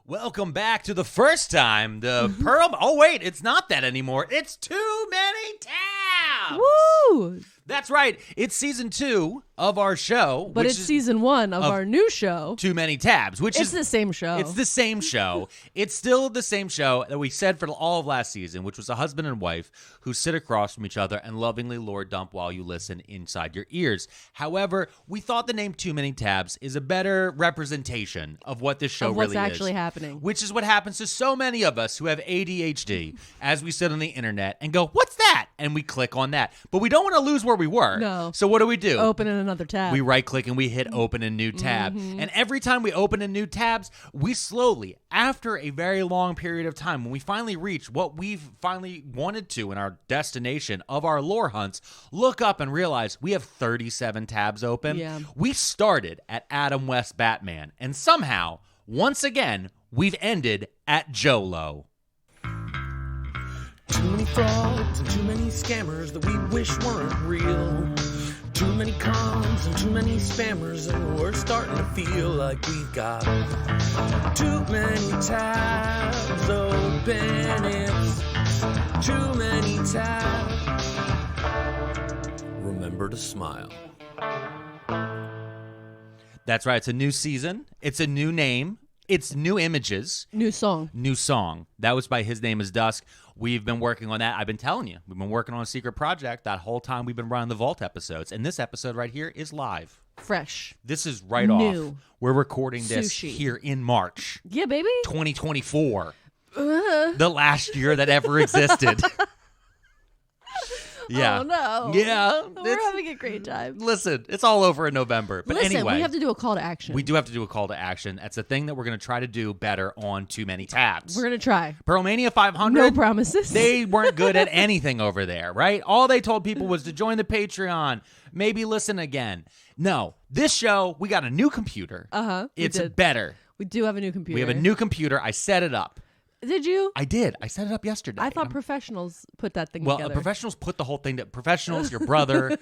Welcome back to the first time the Pearl. Oh wait, it's not that anymore. It's Too Many Tabs. Woo! That's right. It's season 2 of our show, But it's season 1 of our new show. Too Many Tabs, which It's the same show. It's the same show. It's still the same show that we said for all of last season, which was a husband and wife who sit across from each other and lovingly lord dump while you listen inside your ears. However, we thought the name Too Many Tabs is a better representation of what this show really is. What's actually happening. Which is what happens to so many of us who have ADHD as we sit on the internet and go, what's that? And we click on that. But we don't want to lose where we were. No. So what do? Open in another tab. We right-click and we hit open a new tab. And every time we open a new tabs, we slowly, after a very long period of time, when we finally reach what we've finally wanted to in our destination of our lore hunts, look up and realize we have 37 tabs open. Yeah. We started at Adam West Batman, and somehow, once again, we've ended at Jolo. Too many frauds and too many scammers that we wish weren't real. Too many cons and too many spammers, and we're starting to feel like we've got too many tabs open. It's too many tabs. Remember to smile. That's right. It's a new season. It's a new name. It's new images. New song. New song. That was by His Name is Dusk. We've been working on that. I've been telling you. We've been working on a secret project that whole time we've been running the Vault episodes. And this episode right here is live. Fresh. This is right New. off. We're recording this Sushi. here in March Yeah, baby. 2024. The last year that ever existed. Yeah. Oh, no. Yeah. We're having a great time. Listen, it's all over in November. But Listen, anyway. we have to do a call to action. We do have to do a call to action. That's the thing that we're going to try to do better on Too Many Tabs. We're going to try. Pearlmania500. No promises. They weren't good at anything over there, right? All they told people was to join the Patreon, maybe listen again. No, this show, we got a new computer. It's better. We do have a new computer. We have a new computer. I set it up. Did you? I did. I set it up yesterday. I thought professionals put that thing Well, together. professionals put the whole thing to professionals, your brother,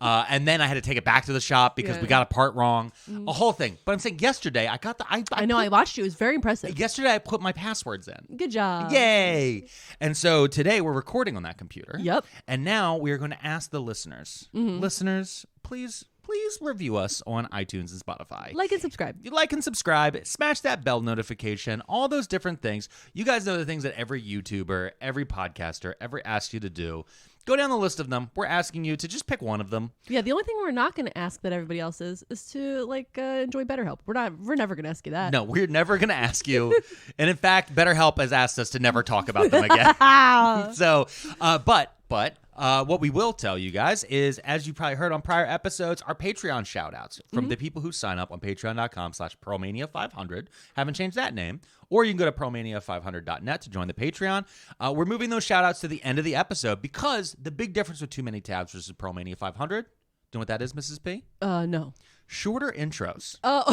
and then I had to take it back to the shop because we got a part wrong, a whole thing. But I'm saying yesterday I got the. I know. I watched you. It was very impressive. Yesterday I put my passwords in. Good job. Yay! And so today we're recording on that computer. Yep. And now we are going to ask the listeners. Listeners, please review us on iTunes and Spotify. Like and subscribe. You like and subscribe, smash that bell notification, all those different things. You guys know the things that every YouTuber, every podcaster ever asks you to do. Go down the list of them. We're asking you to just pick one of them. Yeah, the only thing we're not going to ask that everybody else is to enjoy BetterHelp. We're never going to ask you that. No, we're never going to ask you. And in fact, BetterHelp has asked us to never talk about them again. So, but what we will tell you guys is, as you probably heard on prior episodes, our Patreon shout-outs from the people who sign up on patreon.com/Pearlmania500. Haven't changed that name. Or you can go to Pearlmania500.net to join the Patreon. We're moving those shout-outs to the end of the episode because the big difference with Too Many Tabs versus Pearlmania500, do you know what that is, Mrs. P? No. Shorter intros. Oh,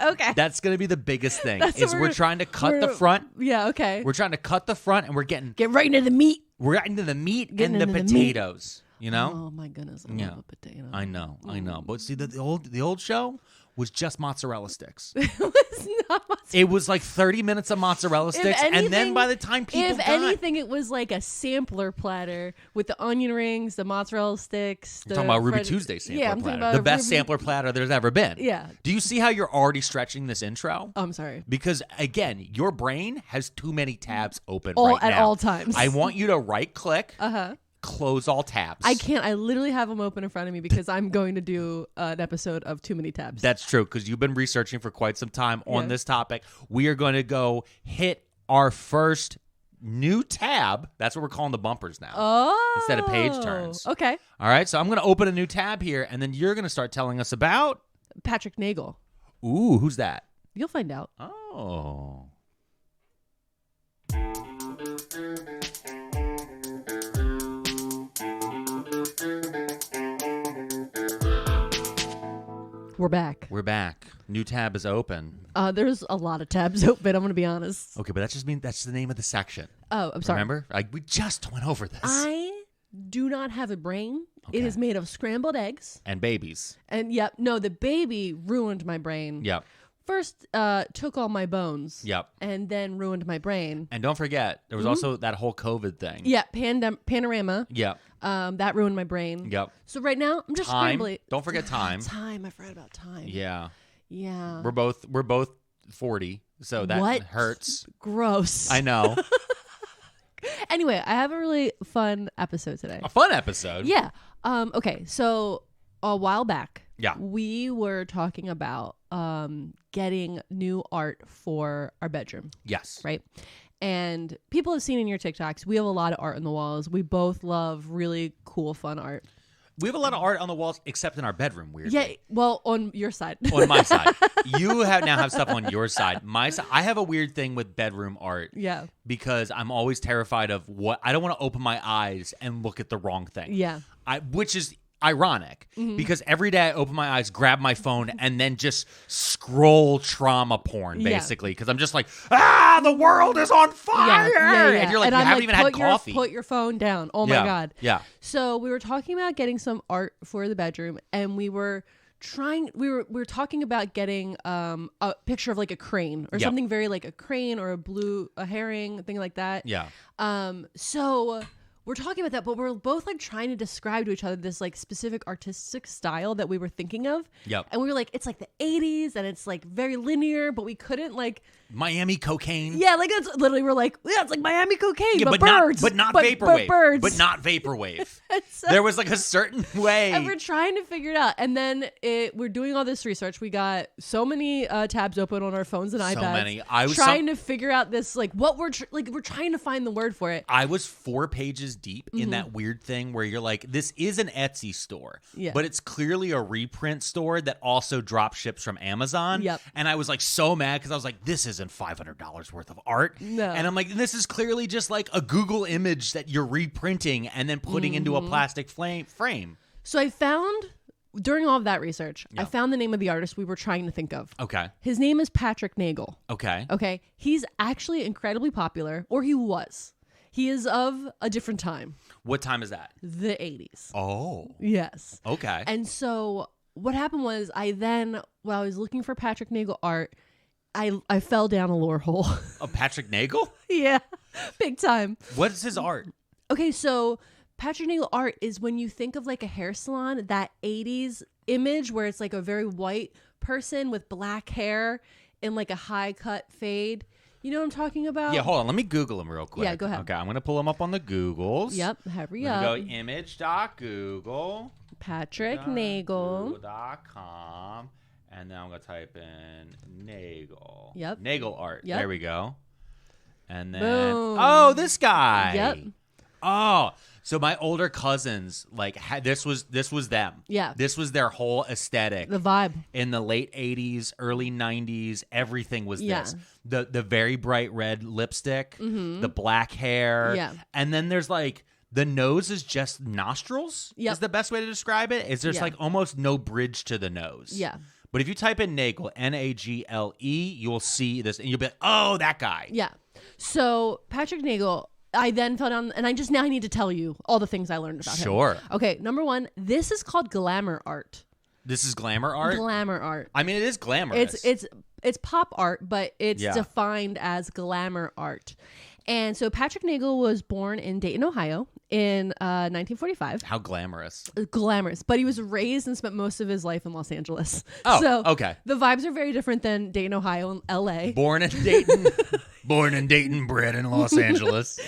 okay. That's going to be the biggest thing. We're trying to cut we're- the front. Yeah, okay. We're trying to cut the front, and Get right into the meat. we're into the meat Getting and the into the meat. potatoes. You know? Oh my goodness, I love a potato. I know. But see, the old show was just mozzarella sticks. It's not It was like 30 minutes of mozzarella sticks, and then by the time people If anything, it was like a sampler platter with the onion rings, the mozzarella sticks. You're talking about Ruby Tuesday sampler I'm talking platter. about The best sampler platter there's ever been. Yeah. Do you see how you're already stretching this intro? I'm sorry. Because, again, your brain has too many tabs open All- right at now. all times. I want you to right-click, close all tabs. I can't. I literally have them open in front of me because I'm going to do an episode of Too Many Tabs. That's true, because you've been researching for quite some time on Yeah. this topic. We are going to go hit our first new tab. That's what we're calling the bumpers now. Instead of page turns. Okay. All right, so I'm going to open a new tab here, and then you're going to start telling us about... Patrick Nagel. Ooh, who's that? You'll find out. Oh. We're back. We're back. New tab is open. There's a lot of tabs open. I'm going to be honest. Okay, but that just means that's the name of the section. Oh, I'm sorry. Remember? We just went over this. I do not have a brain. Okay. It is made of scrambled eggs. And babies. And the baby ruined my brain. Yep. first took all my bones. Yep. And then ruined my brain. And don't forget, there was also that whole COVID thing. Yeah, panorama. Yep. That ruined my brain. Yep. So right now, I'm just Time. scrambling. Don't forget time. Time. I forgot about time. Yeah. Yeah. We're both 40, so that What? hurts. Gross. I know. Anyway, I have a really fun episode today. A fun episode. Yeah. Okay. So a while back, Yeah. we were talking about getting new art for our bedroom, Yes. right? And people have seen in your TikToks, we have a lot of art on the walls. We both love really cool, fun art. We have a lot of art on the walls, except in our bedroom. Weirdly. Yeah. Well, on your side. On my side, you now have stuff on your side. My side, I have a weird thing with bedroom art. Yeah. Because I'm always terrified of what I don't want to open my eyes and look at the wrong thing. Yeah. Which is ironic because every day I open my eyes, grab my phone, and then just scroll trauma porn basically because I'm just like, the world is on fire, and you're like, and you I'm haven't even had coffee. Put your phone down. Oh my God. Yeah. So we were talking about getting some art for the bedroom, and we were talking about getting a picture of like a crane or something very like a crane or a herring, thing like that. Yeah. So we're talking about that, but we're both like trying to describe to each other this like specific artistic style that we were thinking of. Yep. And we were like, it's like the 80s and it's like very linear, but we couldn't like Miami cocaine. Yeah, like it's literally we're like, yeah, it's like Miami cocaine, Yeah, but birds. not vaporwave. Birds. But not vaporwave. So, there was like a certain way. and we're trying to figure it out. And then we're doing all this research. We got so many tabs open on our phones and iPads. So many. I was trying to figure out this like what we're we're trying to find the word for it. I was 4 pages deep in that weird thing where you're like, this is an Etsy store, but it's clearly a reprint store that also drop ships from Amazon. Yep. And I was like so mad because I was like, this isn't $500 worth of art. No. And I'm like, this is clearly just like a Google image that you're reprinting and then putting into a plastic frame. So I found during all of that research, I found the name of the artist we were trying to think of. Okay. His name is Patrick Nagel. Okay. Okay. He's actually incredibly popular, or he was. He is of a different time. What time is that? The 80s. Oh. Yes. Okay. And so what happened was while I was looking for Patrick Nagel art, I fell down a lore hole. Oh, Patrick Nagel? Yeah. Big time. What is his art? Okay, so Patrick Nagel art is when you think of like a hair salon, that 80s image where it's like a very white person with black hair in like a high cut fade. You know what I'm talking about? Yeah, hold on. Let me Google him real quick. Yeah, go ahead. Okay, I'm going to pull him up on the Googles. Yep, hurry I'm up. going to go image.google. Patrick Nagel. Google.com. And then I'm going to type in Nagel. Yep. Nagel art. Yep. There we go. And then, Boom. oh, this guy. Yep. Oh, so my older cousins, like, this was them. Yeah. This was their whole aesthetic. The vibe. In the late 80s, early 90s, everything was Yeah. this. The very bright red lipstick, the black hair. Yeah. And then there's like, the nose is just nostrils. Yep. Is the best way to describe it. Is there's Yeah. like almost no bridge to the nose. Yeah. But if you type in Nagel, Nagle, you will see this and you'll be like, oh, that guy. Yeah. So Patrick Nagel, I then fell down, and I need to tell you all the things I learned about him. Sure. Okay, number one, this is called glamour art. This is glamour art? Glamour art. I mean, it is glamorous. It's pop art, but it's Yeah. defined as glamour art. And so Patrick Nagel was born in Dayton, Ohio in 1945. How glamorous. Glamorous. But he was raised and spent most of his life in Los Angeles. Oh, so okay. The vibes are very different than Dayton, Ohio and LA. Born in Dayton. Born in Dayton, bred in Los Angeles.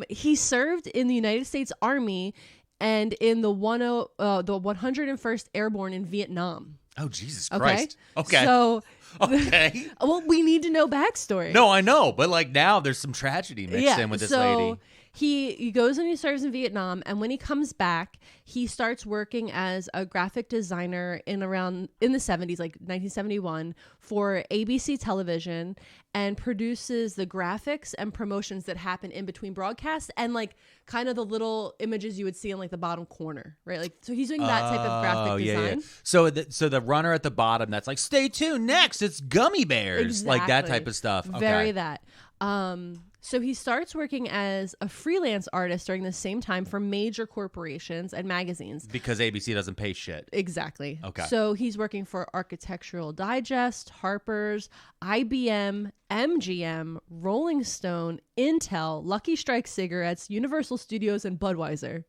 He served in the United States Army and in the 101st Airborne in Vietnam. Oh, Jesus Okay. Christ. Okay. So, okay. well, we need to know backstory. No, I know, but like now there's some tragedy mixed in with this lady. He goes and he serves in Vietnam, and when he comes back, he starts working as a graphic designer in the 70s, like 1971, for ABC television, and produces the graphics and promotions that happen in between broadcasts and like kind of the little images you would see in like the bottom corner, right? Like, so he's doing that type of graphic design. So the runner at the bottom that's like, stay tuned, next it's gummy bears, like that type of stuff. Okay. Very that. So he starts working as a freelance artist during the same time for major corporations and magazines. Because ABC doesn't pay shit. Exactly. Okay. So he's working for Architectural Digest, Harper's, IBM, MGM, Rolling Stone, Intel, Lucky Strike Cigarettes, Universal Studios, and Budweiser.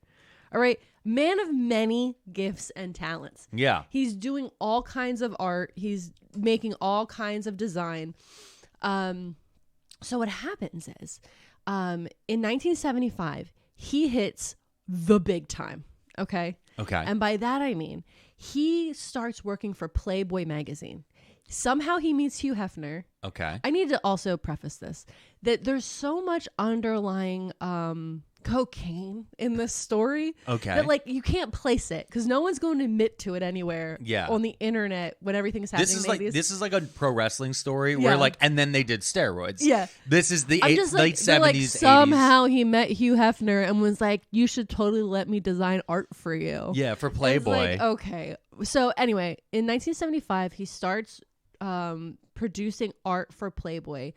All right. Man of many gifts and talents. Yeah. He's doing all kinds of art. He's making all kinds of design. So what happens is, in 1975, he hits the big time. Okay. Okay. And by that, I mean, he starts working for Playboy magazine. Somehow he meets Hugh Hefner. Okay. I need to also preface this, that there's so much underlying, cocaine in this story. Okay. That like you can't place it because no one's going to admit to it anywhere. Yeah. On the internet when everything's happening. This is like a pro wrestling story where like, and then they did steroids. Yeah. This is the late 70s, like, 80s. somehow he met Hugh Hefner and was like, you should totally let me design art for you. Yeah, for It's Playboy. like, okay. So anyway, in 1975, he starts producing art for Playboy.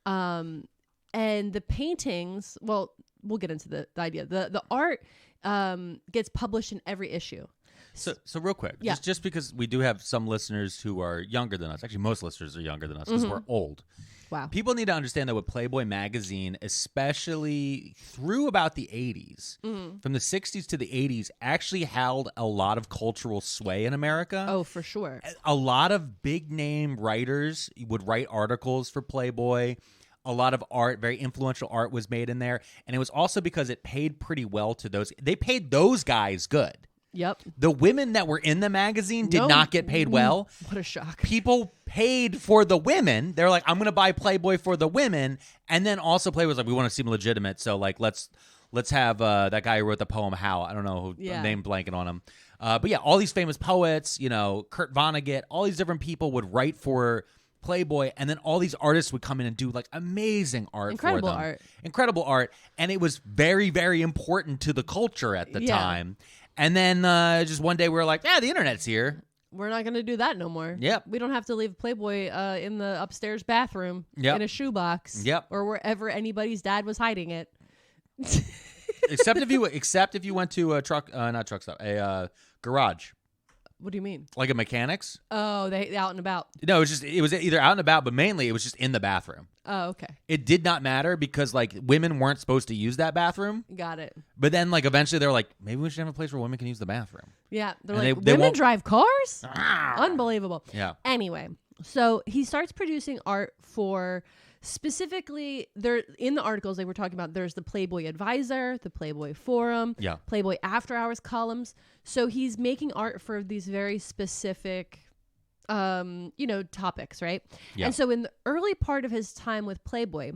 And the paintings, well, we'll get into the idea. The art gets published in every issue. So real quick, just because we do have some listeners who are younger than us. Actually, most listeners are younger than us because we're old. Wow. People need to understand that with Playboy magazine, especially through about the 80s, from the 60s to the 80s, actually held a lot of cultural sway in America. Oh, for sure. A lot of big name writers would write articles for Playboy. A lot of art, very influential art was made in there. And it was also because it paid pretty well to those. They paid those guys good. Yep. The women that were in the magazine did not get paid well. What a shock. People paid for the women. They're like, I'm going to buy Playboy for the women. And then also Playboy was like, we want to seem legitimate. So like, let's have that guy who wrote the poem, How. I don't know who name blanking on him. But yeah, all these famous poets, Kurt Vonnegut, all these different people would write for Playboy, and then all these artists would come in and do like amazing art for them. Incredible art. And it was very, very important to the culture at the time. And then just one day we were like, the internet's here. We're not going to do that no more. Yep. We don't have to leave Playboy in the upstairs bathroom in a shoebox. Yep. Or wherever anybody's dad was hiding it. except if you went to a garage. What do you mean? Like a mechanics? Oh, they out and about. No, it was either out and about, but mainly it was just in the bathroom. Oh, okay. It did not matter because like women weren't supposed to use that bathroom. Got it. But then like eventually they were like, maybe we should have a place where women can use the bathroom. Yeah. They're And like, they women won't- drive cars? Unbelievable. Yeah. Anyway, so he starts producing art for specifically there in the articles they were talking about. There's the Playboy Advisor, the Playboy Forum, Playboy After Hours columns. So he's making art for these very specific topics, right? Yeah. And so in the early part of his time with Playboy,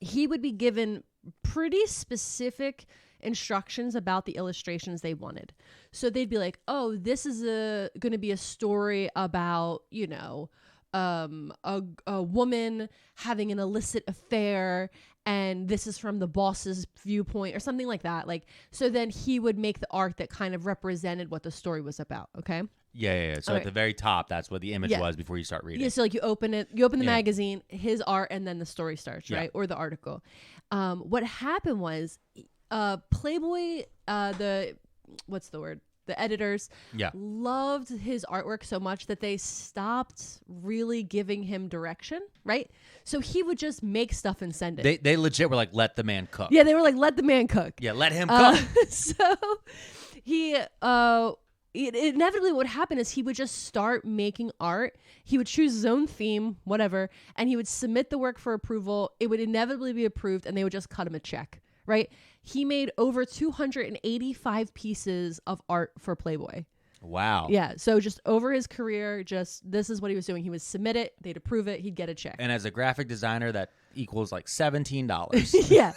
he would be given pretty specific instructions about the illustrations they wanted. So they'd be like, oh, this is going to be a story about, a woman having an illicit affair, and this is from the boss's viewpoint or something like that. Like, so then he would make the art that kind of represented what the story was about. Okay. Yeah. So at the very top, that's what the image was before you start reading. Yeah. So like you open the magazine, his art, and then the story starts, right? Or the article. What happened was, Playboy, the editors loved his artwork so much that they stopped really giving him direction, right? So he would just make stuff and send it. They legit were like, let the man cook. Yeah, they were like, let the man cook. Yeah, let him cook. So he inevitably what would happen is he would just start making art. He would choose his own theme, whatever, and he would submit the work for approval. It would inevitably be approved, and they would just cut him a check, right? He made over 285 pieces of art for Playboy. Wow. Yeah. So just over his career, this is what he was doing. He would submit it, they'd approve it, he'd get a check. And as a graphic designer, that equals like $17. Yeah.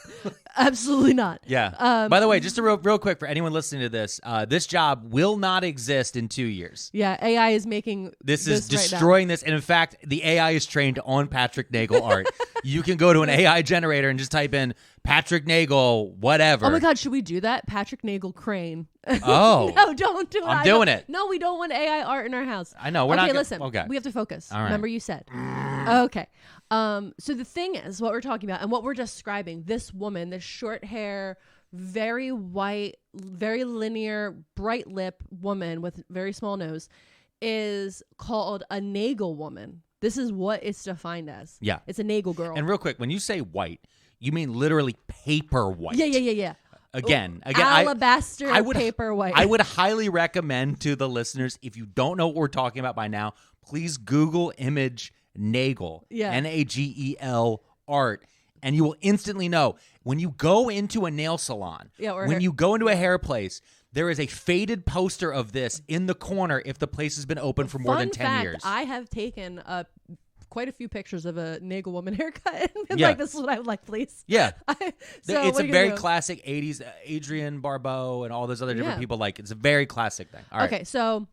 Absolutely not. Yeah. By the way, just real quick for anyone listening to this, this job will not exist in 2 years. Yeah. AI is making this is destroying this. And in fact, the AI is trained on Patrick Nagel art. You can go to an AI generator and just type in Patrick Nagel, whatever. Oh my God, should we do that? Patrick Nagel Crane. Oh. No, don't do it. I'm doing it. No, we don't want AI art in our house. I know. Listen. Okay. We have to focus. All right. Remember you said. Okay. So the thing is, what we're talking about and what we're describing, this woman, this short hair, very white, very linear, bright lip woman with very small nose is called a Nagel woman. This is what it's defined as. Yeah. It's a Nagel girl. And real quick, when you say white, you mean literally paper white. Yeah. Again, alabaster paper white. I would highly recommend to the listeners, if you don't know what we're talking about by now, please Google image Nagel, Nagel art, and you will instantly know. When you go into a nail salon, you go into a hair place, there is a faded poster of this in the corner if the place has been open for more than 10 years. I have taken quite a few pictures of a Nagel woman haircut and been like, this is what I would like, please. Yeah. It's a very classic 80s Adrienne Barbeau and all those other different people. Like, it's a very classic thing. All right. Okay, so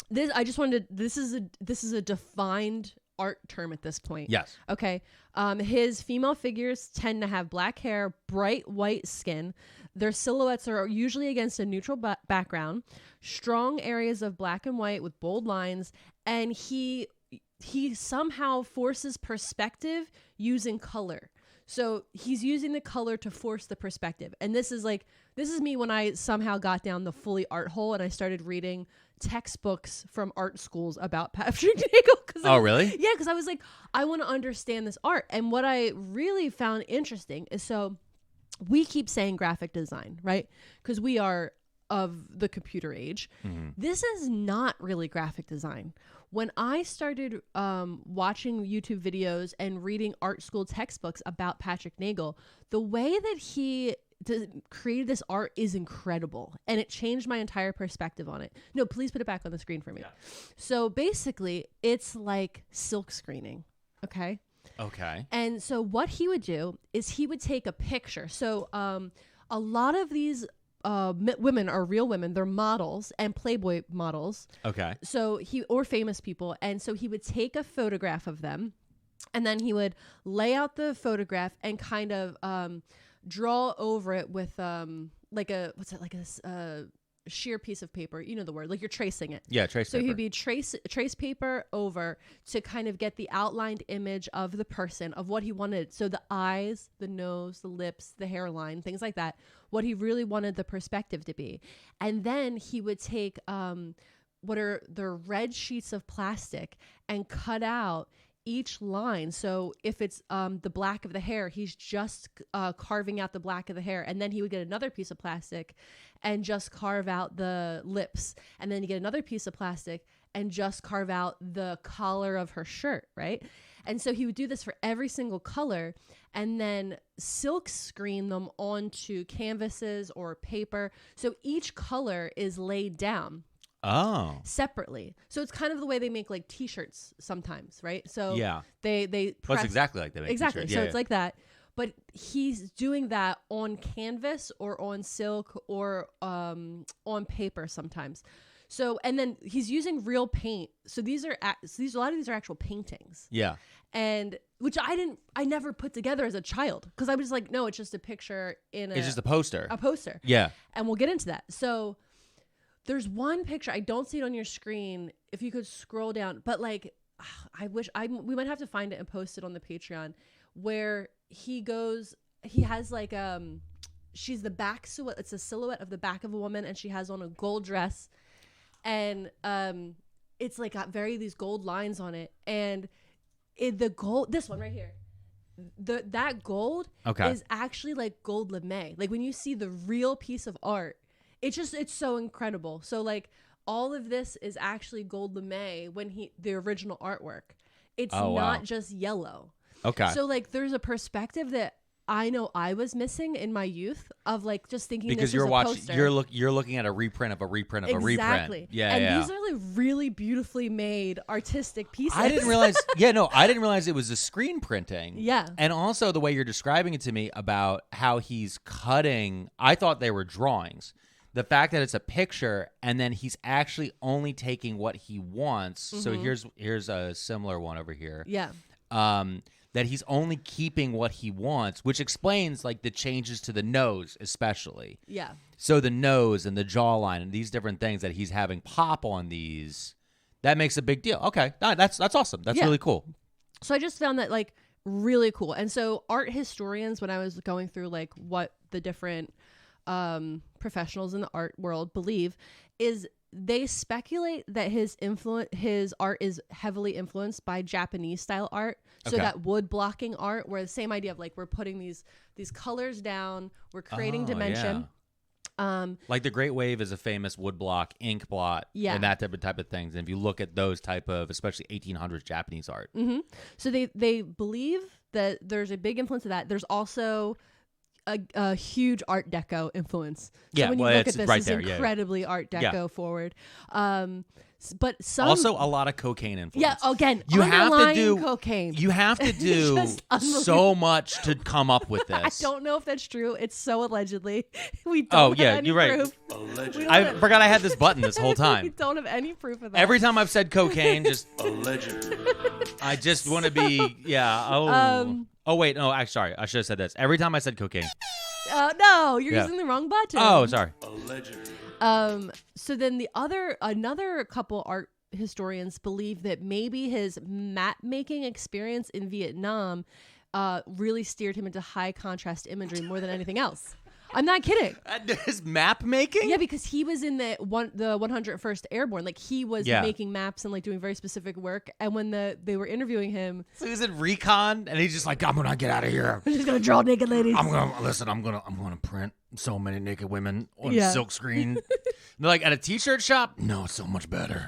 this is a defined art term at this point. Yes. Okay. His female figures tend to have black hair, bright white skin. Their silhouettes are usually against a neutral background, strong areas of black and white with bold lines, and he somehow forces perspective using color. So he's using the color to force the perspective. And this is me when I somehow got down the fully art hole and I started reading textbooks from art schools about Patrick Nagel. Really? Yeah, because I was like, I want to understand this art. And what I really found interesting is, so we keep saying graphic design, right? Because we are of the computer age. Mm-hmm. This is not really graphic design. When I started watching YouTube videos and reading art school textbooks about Patrick Nagel, the way that he created this art is incredible, and it changed my entire perspective on it. No, please put it back on the screen for me. Yeah. So basically, it's like silk screening, okay? Okay. And so what he would do is he would take a picture. So a lot of these women are real women. They're models and Playboy models. Okay. So or famous people. And so he would take a photograph of them, and then he would lay out the photograph and kind of draw over it with like a sheer piece of paper. You know the word, like you're tracing it. Yeah, trace paper. So he'd be trace paper over to kind of get the outlined image of the person, of what he wanted. So the eyes, the nose, the lips, the hairline, things like that, what he really wanted the perspective to be. And then he would take what are the red sheets of plastic and cut out each line. So if it's the black of the hair, he's just carving out the black of the hair, and then he would get another piece of plastic and just carve out the lips, and then you get another piece of plastic and just carve out the collar of her shirt, right? And so he would do this for every single color and then silk screen them onto canvases or paper. So each color is laid down. Oh. Separately. So it's kind of the way they make like t-shirts sometimes, right? So yeah, they press, that's exactly like they make exactly. t-shirts. So it's like that, but he's doing that on canvas or on silk or on paper sometimes. So, and then he's using real paint. So a lot of these are actual paintings. Yeah. And which I never put together as a child, because I was like, no, it's just a picture it's just a poster. A poster. Yeah. And we'll get into that. So there's one picture, I don't see it on your screen, if you could scroll down, but like, we might have to find it and post it on the Patreon, where he has like, she's the back silhouette, it's a silhouette of the back of a woman, and she has on a gold dress, and it's like got these gold lines on it, and the gold, this one right here, that gold is actually like gold lame. Like when you see the real piece of art, it's so incredible. So like all of this is actually gold lame when the original artwork. It's not just yellow. Okay. So like there's a perspective that I know I was missing in my youth of like just thinking because this is a poster. You're looking at a reprint of a reprint of a reprint. Exactly. Yeah. And these are like really beautifully made artistic pieces. I didn't realize. I didn't realize it was a screen printing. Yeah. And also the way you're describing it to me about how he's cutting. I thought they were drawings. The fact that it's a picture and then he's actually only taking what he wants. Mm-hmm. So here's a similar one over here. Yeah. That he's only keeping what he wants, which explains like the changes to the nose, especially. Yeah. So the nose and the jawline and these different things that he's having pop on these, that makes a big deal. Okay, that's awesome. That's really cool. So I just found that like really cool. And so art historians, when I was going through like what the different professionals in the art world believe, is they speculate that his art is heavily influenced by Japanese style art. So that wood blocking art, where the same idea of like we're putting these colors down, we're creating dimension. Yeah. Like the Great Wave is a famous woodblock, ink blot, and that type of things. And if you look at those type of, especially 1800s Japanese art. Mm-hmm. So they believe that there's a big influence of that. There's also a huge Art Deco influence. So when you look at this, right it's there, incredibly Art Deco forward. But some also a lot of cocaine influence. Yeah, again, you have to do cocaine. You have to do so much to come up with this. I don't know if that's true. It's so allegedly. We don't have any you're proof. Right. Allegedly. I forgot I had this button this whole time. We don't have any proof of that. Every time I've said cocaine, just allegedly. I just want to be Oh wait, no, sorry. I should have said this. Every time I said cocaine. No, you're using the wrong button. Oh, sorry. Allegedly. So then another couple art historians believe that maybe his map making experience in Vietnam really steered him into high contrast imagery more than anything else. I'm not kidding. His map making? Yeah, because he was in the 101st Airborne. Like he was making maps and like doing very specific work. And when they were interviewing him, so he was in recon, and he's just like, I'm gonna get out of here. I'm just gonna draw naked ladies. I'm gonna print so many naked women on silk screen. They're like, at a t-shirt shop? No, it's so much better.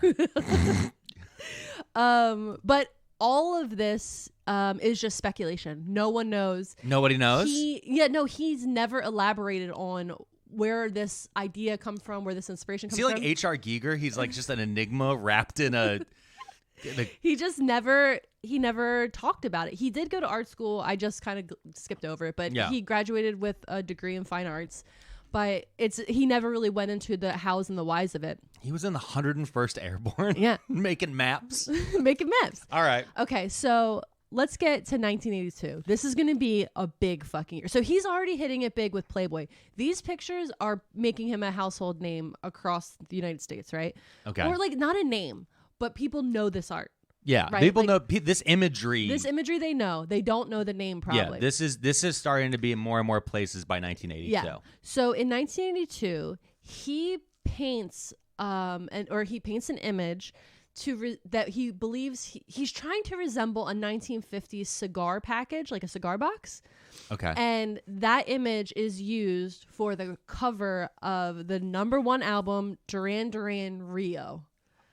But all of this is just speculation. No one knows. Nobody knows? He's never elaborated on where this idea come from, where this inspiration comes from. Is he like H.R. Giger? He's like just an enigma wrapped in a... He just never talked about it. He did go to art school. I just kind of skipped over it, but he graduated with a degree in fine arts. But he never really went into the hows and the whys of it. He was in the 101st Airborne? Yeah. Making maps? Making maps. All right. Okay, so let's get to 1982. This is going to be a big fucking year. So he's already hitting it big with Playboy. These pictures are making him a household name across the United States, right? Okay. Or like not a name, but people know this art. Yeah, right? People know this imagery. This imagery they know. They don't know the name probably. Yeah, this is starting to be in more and more places by 1982. Yeah. So in 1982, he paints an image that he believes he's trying to resemble a 1950s cigar package, like a cigar box. Okay. And that image is used for the cover of the #1 album, Duran Duran Rio.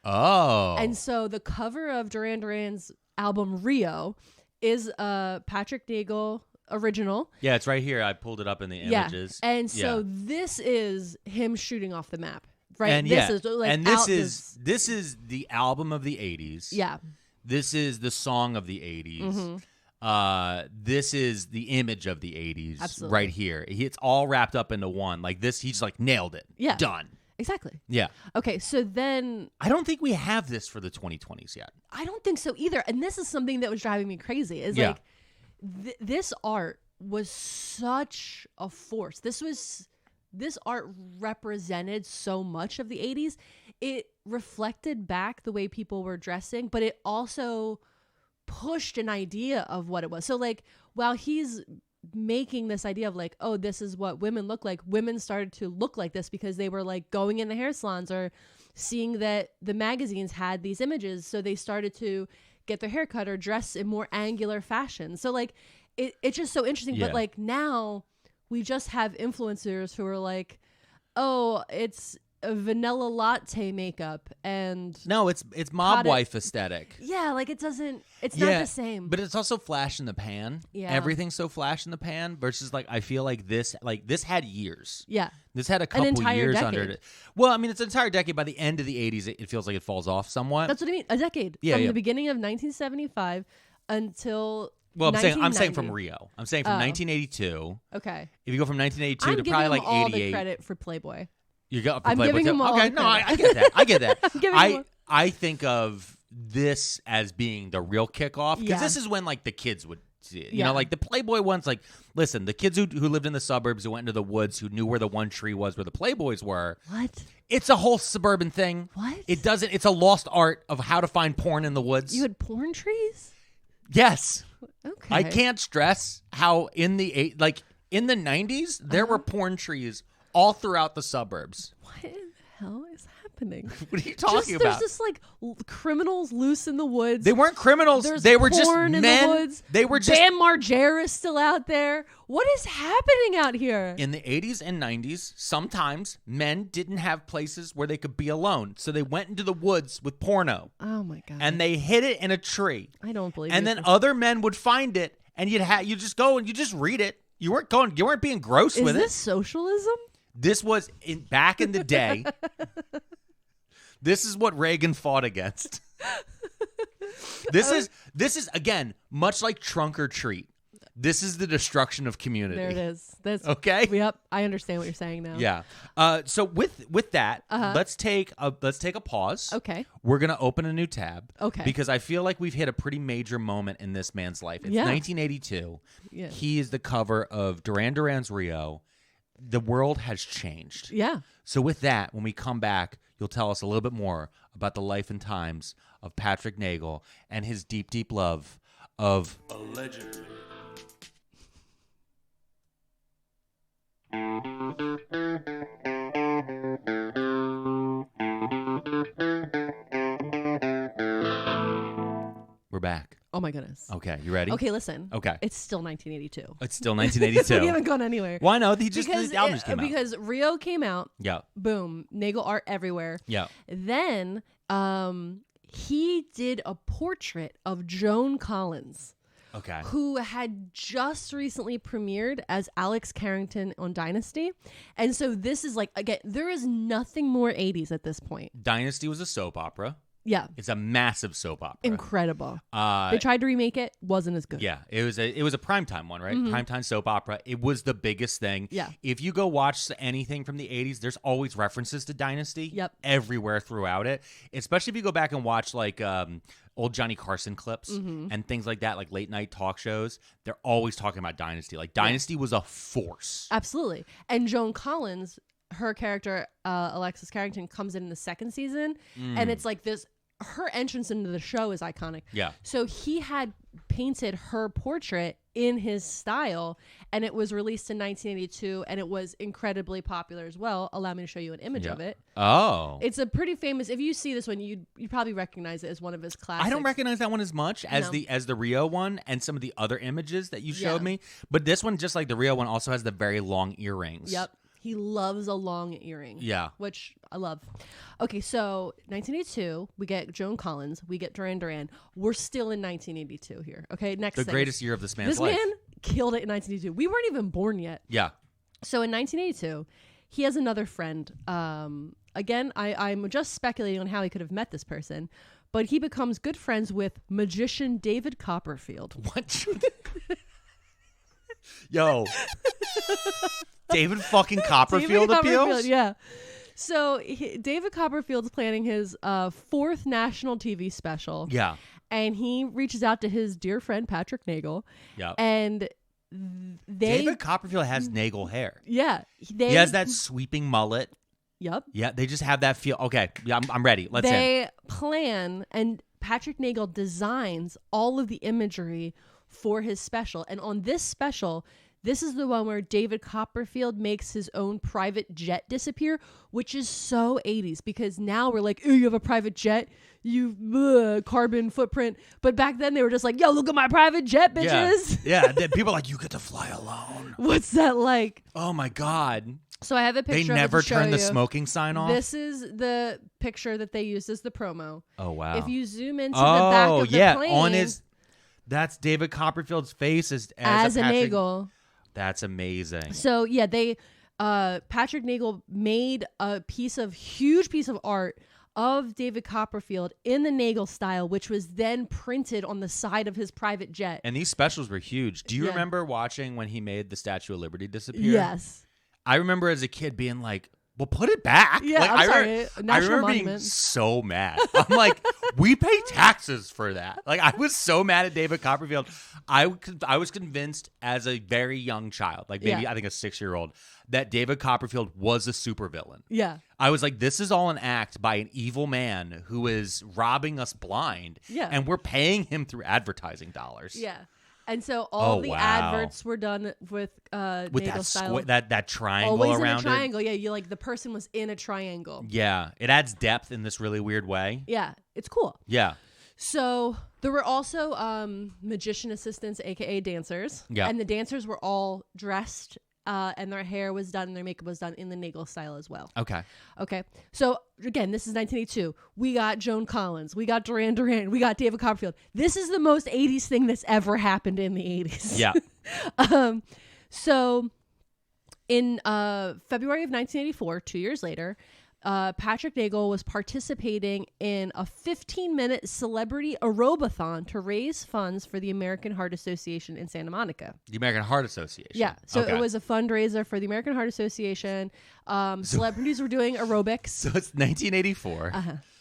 Oh. And so the cover of Duran Duran's album Rio is a Patrick Nagel original. Yeah, it's right here. I pulled it up in the images. Yeah. And so this is him shooting off the map. Right. And this is this is the album of the 80s. Yeah. This is the song of the 80s. Mm-hmm. This is the image of the 80s. Absolutely. Right here. It's all wrapped up into one. Like this, he's like nailed it. Yeah. Done. Exactly. Yeah. Okay, so then... I don't think we have this for the 2020s yet. I don't think so either. And this is something that was driving me crazy. Is like, this art was such a force. This art represented so much of the 80s. It reflected back the way people were dressing, but it also pushed an idea of what it was. So like, while he's making this idea of like, oh, this is what women look like, women started to look like this because they were like going in the hair salons or seeing that the magazines had these images, so they started to get their hair cut or dress in more angular fashion. So like it's just so interesting. But like now we just have influencers who are like, oh, it's a vanilla latte makeup, and no, it's mob wife aesthetic. Yeah, like it's not the same. But it's also flash in the pan. Yeah, everything's so flash in the pan versus like I feel like this had years. Yeah, this had a couple years under it. Well, I mean, it's an entire decade. By the end of the 80s, it feels like it falls off somewhat. That's what I mean. A decade from the beginning of 1975 until. Well, I'm saying from Rio. I'm saying from 1982. Okay. If you go from 1982 to probably like 88. I'm giving all the credit for Playboy. I'm giving him all. Okay, no, I get that. I get that. I think of this as being the real kickoff because this is when like the kids would see it. You know, like the Playboy ones. Like, listen, the kids who lived in the suburbs, who went into the woods, who knew where the one tree was, where the Playboys were. What? It's a whole suburban thing. What? It doesn't. It's a lost art of how to find porn in the woods. You had porn trees? Yes. Okay. I can't stress how in the 90s, there were porn trees all throughout the suburbs. What in the hell is happening? What are you talking about? There's just like criminals loose in the woods. They weren't criminals. There's They were just porn men. in the woods. They were just Bam Margera's still out there. What is happening out here? in the 80s and 90s. Sometimes men didn't have places where they could be alone, so they went into the woods with porno, Oh my god. and they hid it in a tree. I don't believe. And you then for- other men would find it, and you just go and you just read it. You weren't being gross is with this it. socialism? This was back in the day. This is what Reagan fought against. This is again much like Trunk or Treat. This is the destruction of community. There it is. That's Okay. Yep. I understand what you're saying now. Yeah. So with that, let's take a pause. Okay. We're gonna open a new tab. Okay. Because I feel like we've hit a pretty major moment in this man's life. It's Yeah. 1982. Yeah. He is the cover of Duran Duran's Rio. The world has changed. Yeah. So with that, when we come back, you'll tell us a little bit more about the life and times of Patrick Nagel and his deep, deep love of Allegedly. We're back. Oh my goodness. Okay, you ready? Okay, listen. Okay. It's still 1982. It's still 1982. We haven't gone anywhere. Why no? The album just came out. Because Rio came out. Yeah. Boom. Nagel art everywhere. Yeah. Then he did a portrait of Joan Collins, Okay. who had just recently premiered as Alex Carrington on Dynasty. And so this is like, again, there is nothing more 80s at this point. Dynasty was a soap opera. Yeah. It's a massive soap opera. Incredible. They tried to remake it. Wasn't as good. Yeah, it was a primetime one, right? Primetime soap opera. It was the biggest thing. Yeah. If you go watch anything from the 80s, there's always references to Dynasty. Yep. Everywhere throughout it. Especially if you go back and watch like old Johnny Carson clips and things like that, like late night talk shows. They're always talking about Dynasty. Like Dynasty was a force. Absolutely. And Joan Collins, her character, Alexis Carrington, comes in the second season. And it's like this. Her entrance into the show is iconic. Yeah. So he had painted her portrait in his style, and it was released in 1982, and it was incredibly popular as well. Allow me to show you an image of it. Oh. It's a pretty famous. If you see this one, you'd probably recognize it as one of his classics. I don't recognize that one as much as No. the Rio one and some of the other images that you showed me. But this one, just like the Rio one, also has the very long earrings. Yep. He loves a long earring. Yeah. Which I love. Okay, so 1982, we get Joan Collins, we get Duran Duran. We're still in 1982 here. Okay, next The thing. greatest year of this man's This life. man killed it in 1982. We weren't even born yet. Yeah. So in 1982, he has another friend. Again, I'm just speculating on how he could have met this person, but he becomes good friends with magician David Copperfield. What? Yo. David fucking Copperfield David appeals? Copperfield, yeah. So David Copperfield's planning his fourth national TV special. Yeah. And he reaches out to his dear friend Patrick Nagel. Yeah. And David Copperfield has Nagel hair. Yeah. He has that sweeping mullet. Yep. Yeah, they just have that feel. Okay, yeah, I'm ready. Let's They plan, and Patrick Nagel designs all of the imagery for his special. And on this special, this is the one where David Copperfield makes his own private jet disappear, which is so 80s because now we're like, oh, you have a private jet, you carbon footprint. But back then they were just like, yo, look at my private jet, bitches. Yeah. Then people are like, you get to fly alone. What's that like? Oh my God. So I have a They picture. never of it to show turned the you. smoking sign off. This is the picture that they used as the promo. Oh wow. If you zoom into the back of the plane, on his. That's David Copperfield's face as a Patrick Nagel. That's amazing. So yeah, they Patrick Nagel made a huge piece of art of David Copperfield in the Nagel style, which was then printed on the side of his private jet. And these specials were huge. Do you Yeah. remember watching when he made the Statue of Liberty disappear? Yes. I remember as a kid being like, well, put it back. Yeah, like, I'm sorry. I National remember being monument. so mad. I'm like, we pay taxes for that. Like, I was so mad at David Copperfield. I was convinced as a very young child, like maybe Yeah. I think a 6-year-old, that David Copperfield was a supervillain. Yeah. I was like, this is all an act by an evil man who is robbing us blind. Yeah. And we're paying him through advertising dollars. Yeah. And so all the wow. adverts were done with With Nagel style. that triangle Always around in a triangle. Yeah, you like the person was in a triangle. it. Yeah. It adds depth in this really weird way. Yeah, it's cool. Yeah. So there were also magician assistants, aka dancers. Yeah. And the dancers were all dressed, and their hair was done and their makeup was done in the Nagel style as well. Okay. Okay. So again, this is 1982. We got Joan Collins. We got Duran Duran. We got David Copperfield. This is the most 80s thing that's ever happened in the 80s. Yeah. So in February of 1984, 2 years later, Patrick Nagel was participating in a 15-minute celebrity aerobathon to raise funds for the American Heart Association in Santa Monica. The American Heart Association. Yeah, so Okay. it was a fundraiser for the American Heart Association. Celebrities were doing aerobics. So it's 1984.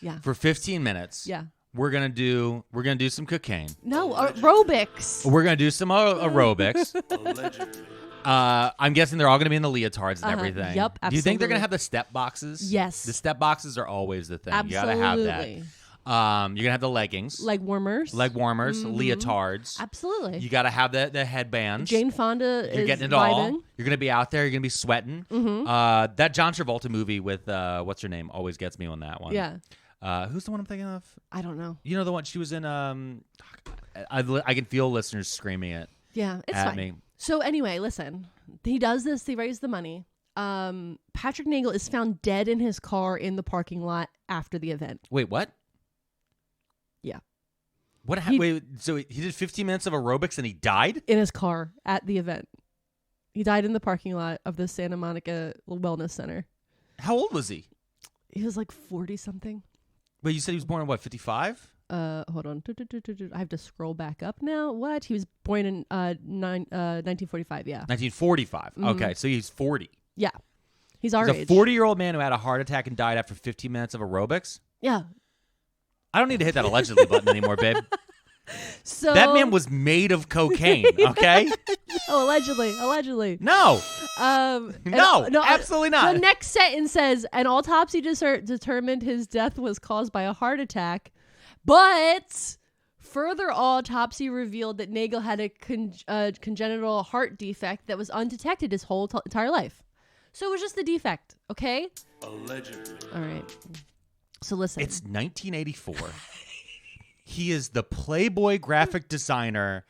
Yeah, For 15 minutes. yeah. We're gonna do some cocaine. No, aerobics. We're gonna do some aerobics. Allegedly. I'm guessing they're all gonna be in the leotards and everything. Yep, Do you think they're absolutely. gonna have the step boxes? Yes. The step boxes are always the thing. Absolutely. You gotta have that. You're gonna have the leggings, Leg warmers. leg warmers, leotards. Absolutely. You gotta have the headbands. Jane Fonda You're is getting it vibing. all. You're gonna be out there. You're gonna be sweating. That John Travolta movie with what's her name always gets me on that one. Yeah. Who's the one I'm thinking of? I don't know. You know the one she was in. I can feel listeners screaming it Yeah, it's at fine. me. So anyway, listen. He does this. He raises the money. Patrick Nagel is found dead in his car in the parking lot after the event. Wait, what? Yeah. What happened? Wait, so he did 15 minutes of aerobics and he died? In his car at the event. He died in the parking lot of the Santa Monica Wellness Center. How old was he? He was like 40 something. Wait, you said he was born in what, 55? Hold on. I have to scroll back up now. What? He was born in 1945. Yeah. 1945. Okay, so he's 40. Yeah. He's our He's age. a 40-year-old man who had a heart attack and died after 15 minutes of aerobics? Yeah. I don't need to hit that allegedly button anymore, babe. So That man was made of cocaine, okay? Oh, allegedly. No. No, no, absolutely not. The next sentence says, an autopsy determined his death was caused by a heart attack, but further autopsy revealed that Nagel had a congenital heart defect that was undetected his whole entire life. So it was just the defect, okay? Allegedly. All right. So listen. It's 1984. He is the Playboy graphic designer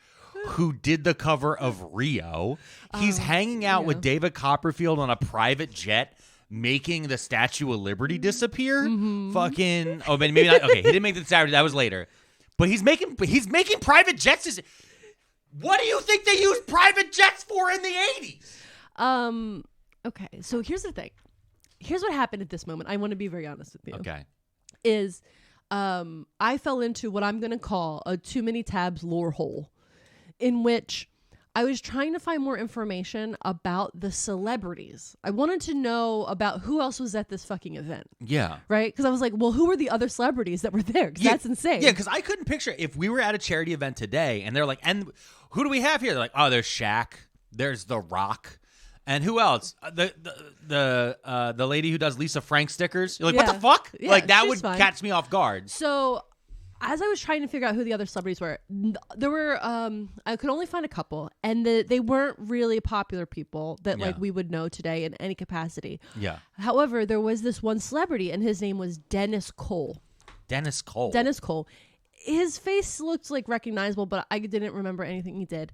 who did the cover of Rio. He's hanging out with David Copperfield on a private jet, making the Statue of Liberty disappear. Fucking maybe not. Okay, he didn't make the Statue. That was later. But he's making private jets. What do you think they used private jets for in the 80s? Okay. So here's the thing. Here's what happened at this moment. I want to be very honest with you. Okay. Is I fell into what I'm going to call a too many tabs lore hole, in which I was trying to find more information about the celebrities. I wanted to know about who else was at this fucking event. Yeah. Right? Because I was like, well, who were the other celebrities that were there? Because that's insane. Yeah, because I couldn't picture if we were at a charity event today and they're like, and who do we have here? They're like, oh, there's Shaq, there's The Rock. And who else? The lady who does Lisa Frank stickers. You're like, what the fuck? Yeah, like that she's would fine. catch me off guard. So as I was trying to figure out who the other celebrities were, there were I could only find a couple, and they weren't really popular people that like we would know today in any capacity. Yeah. However, there was this one celebrity, and his name was Dennis Cole. Dennis Cole. Dennis Cole. His face looked like recognizable, but I didn't remember anything he did.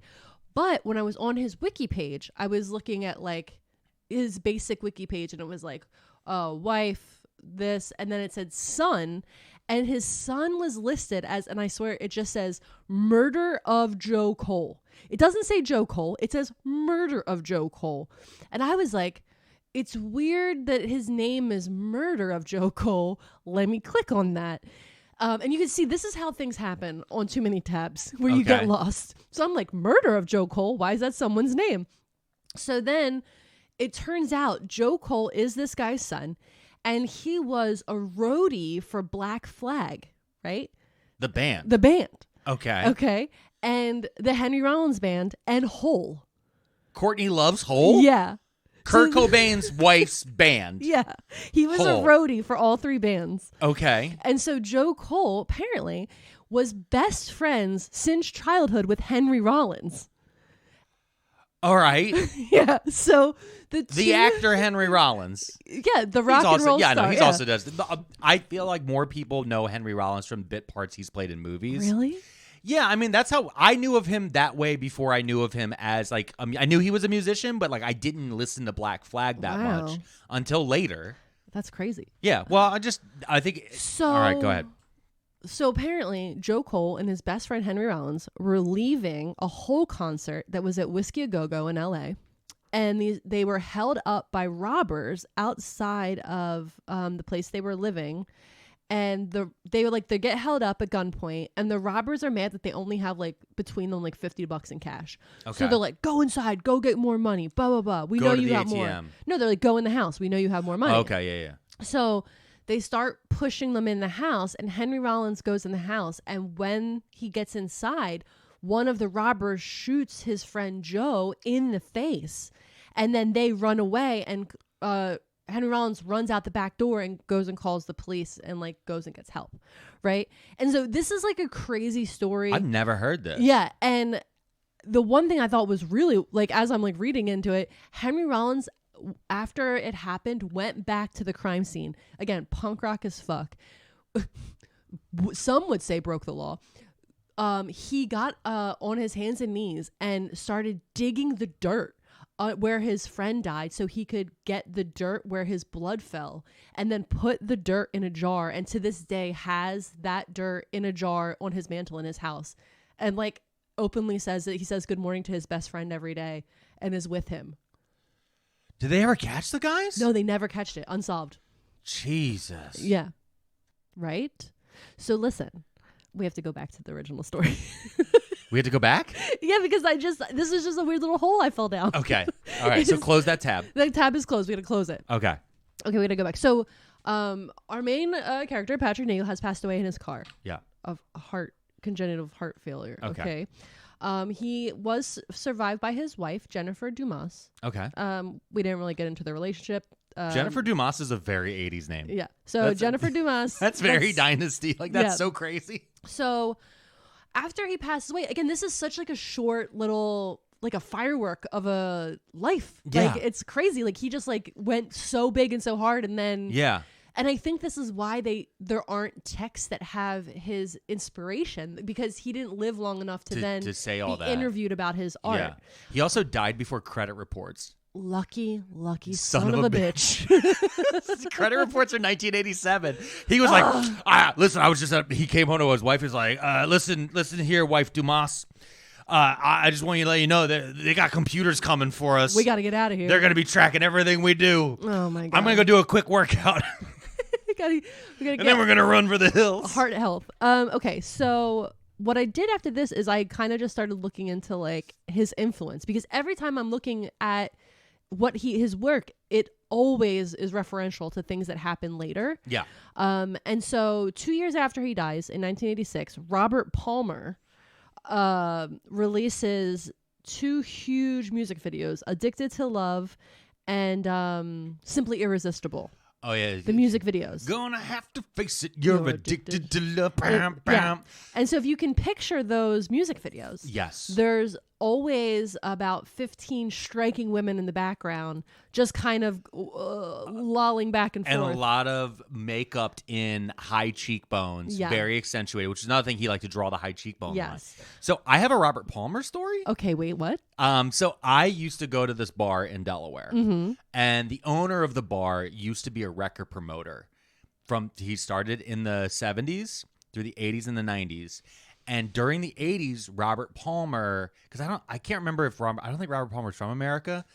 But when I was on his wiki page, I was looking at like his basic wiki page, and it was like, wife, this, and then it said son, and his son was listed as, and I swear it just says murder of Joe Cole. It doesn't say Joe Cole. It says murder of Joe Cole. And I was like, it's weird that his name is murder of Joe Cole. Let me click on that. And you can see this is how things happen on too many tabs where you get lost. So I'm like, murder of Joe Cole. Why is that someone's name? So then It turns out Joe Cole is this guy's son, and he was a roadie for Black Flag, right? The band. The band. Okay. Okay. And the Henry Rollins band and Hole. Courtney Love's Hole? Yeah. Kurt Cobain's wife's band. Yeah. He was Hole. a roadie for all 3 bands. Okay. And so Joe Cole apparently was best friends since childhood with Henry Rollins. All right. Yeah. So the actor Henry Rollins. Yeah, the rock and roll star. No, he's also does. I feel like more people know Henry Rollins from bit parts he's played in movies. Really? Yeah, I mean, that's how I knew of him that way before I knew of him as, like, I knew he was a musician, but, like, I didn't listen to Black Flag that much until later. That's crazy. Yeah, well, I think... So, all right, go ahead. So apparently, Joe Cole and his best friend Henry Rollins were leaving a Hole concert that was at Whiskey A Go-Go in L.A., and they were held up by robbers outside of the place they were living. And they get held up at gunpoint, and the robbers are mad that they only have like between them like $50 in cash. Okay. So they're like, go inside, go get more money, blah blah blah. We know you got more. No, they're like, go in the house. We know you have more money. Okay, yeah. So they start pushing them in the house, and Henry Rollins goes in the house, and when he gets inside, one of the robbers shoots his friend Joe in the face, and then they run away, and Henry Rollins runs out the back door and goes and calls the police and like goes and gets help. Right. And so this is like a crazy story. I've never heard this. Yeah. And the one thing I thought was really like, as I'm like reading into it, Henry Rollins, after it happened, went back to the crime scene. Again, punk rock as fuck. Some would say broke the law. He got on his hands and knees and started digging the dirt where his friend died, so he could get the dirt where his blood fell, and then put the dirt in a jar, and to this day has that dirt in a jar on his mantle in his house, and like openly says that he says good morning to his best friend every day and is with him. Did they ever catch the guys? No, they never catched it. Unsolved. Jesus. Yeah. Right? So listen, we have to go back to the original story. We had to go back? Yeah, because this is just a weird little hole I fell down. Okay. All right. So close that tab. The tab is closed. We got to close it. Okay. Okay, we got to go back. So our main character, Patrick Nagel, has passed away in his car. Yeah. Of congenital heart failure. Okay. He was survived by his wife, Jennifer Dumas. Okay. We didn't really get into the relationship. Jennifer Dumas is a very 80s name. Yeah. So Jennifer Dumas. That's very Dynasty. Like, that's so crazy. So after he passes away, again, this is such like a short little, like a firework of a life. Yeah. Like, it's crazy. Like, he just like went so big and so hard, and then and I think this is why there aren't texts that have his inspiration, because he didn't live long enough to say all that. Interviewed about his art. Yeah. He also died before credit reports. Lucky son of a bitch. Credit reports are 1987. He was like, listen, I was just, he came home to his wife. He's like, listen here, wife Dumas. I just want you to let you know that they got computers coming for us. We got to get out of here. They're going to be tracking everything we do. Oh my God. I'm going to go do a quick workout. And then we're going to run for the hills. Heart health. Okay. So what I did after this is I kind of just started looking into like his influence, because every time I'm looking at his work, it always is referential to things that happen later. Yeah. And so 2 years after he dies in 1986, Robert Palmer releases 2 huge music videos, Addicted to Love and Simply Irresistible. Oh, yeah. The music videos. Gonna have to face it. You're addicted to love. Bam, bam. Yeah. And so if you can picture those music videos, yes, there's always about 15 striking women in the background, just kind of lolling back and forth. And a lot of makeup in high cheekbones, very accentuated, which is another thing he liked to draw the high cheekbone line. So I have a Robert Palmer story. Okay, wait, what? So I used to go to this bar in Delaware, and the owner of the bar used to be a record promoter. He started in the 70s through the 80s and the 90s. And during the 80s, Robert Palmer, because I can't remember if I don't think Robert Palmer's from America,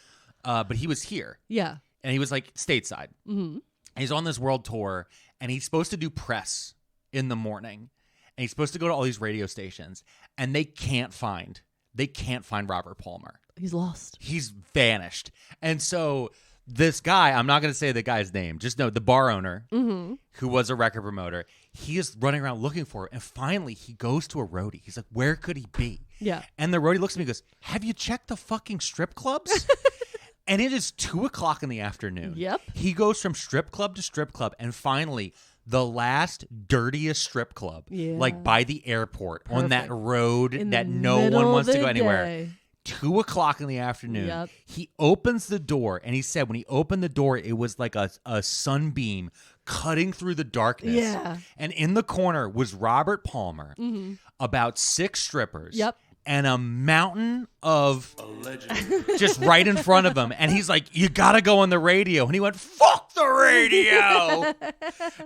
but he was here. Yeah. And he was like stateside. Mm-hmm. And he's on this world tour, and he's supposed to do press in the morning. And he's supposed to go to all these radio stations, and they can't find they can't find Robert Palmer. He's lost. He's vanished. And so this guy, I'm not going to say the guy's name, just know the bar owner who was a record promoter, he is running around looking for it. And finally, he goes to a roadie. He's like, where could he be? Yeah. And the roadie looks at me and goes, have you checked the fucking strip clubs? And it is 2:00 in the afternoon. Yep. He goes from strip club to strip club. And finally, the last dirtiest strip club, like by the airport on that road that no one wants to go anywhere. 2:00 in the afternoon. Yep. He opens the door, and he said when he opened the door, it was like a sunbeam cutting through the darkness. Yeah. And in the corner was Robert Palmer, about 6 strippers. Yep. And a mountain of just right in front of him. And he's like, you got to go on the radio. And he went, fuck the radio.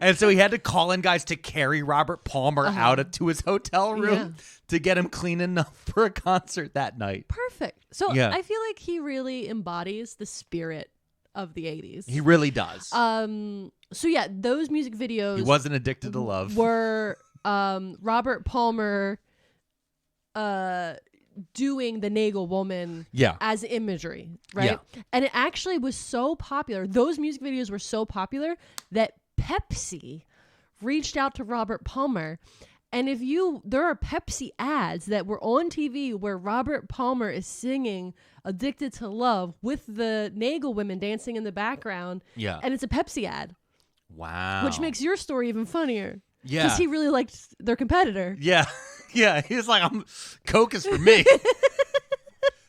And so he had to call in guys to carry Robert Palmer out to his hotel room to get him clean enough for a concert that night. Perfect. So I feel like he really embodies the spirit of the 80s. He really does. So yeah, those music videos. He wasn't addicted to love. Were Robert Palmer doing the Nagel woman as imagery, right? Yeah. And it actually was so popular. Those music videos were so popular that Pepsi reached out to Robert Palmer. And there are Pepsi ads that were on TV where Robert Palmer is singing Addicted to Love with the Nagel women dancing in the background. Yeah. And it's a Pepsi ad. Wow. Which makes your story even funnier. Yeah. Because he really liked their competitor. Yeah. Yeah. He's like, Coke is for me.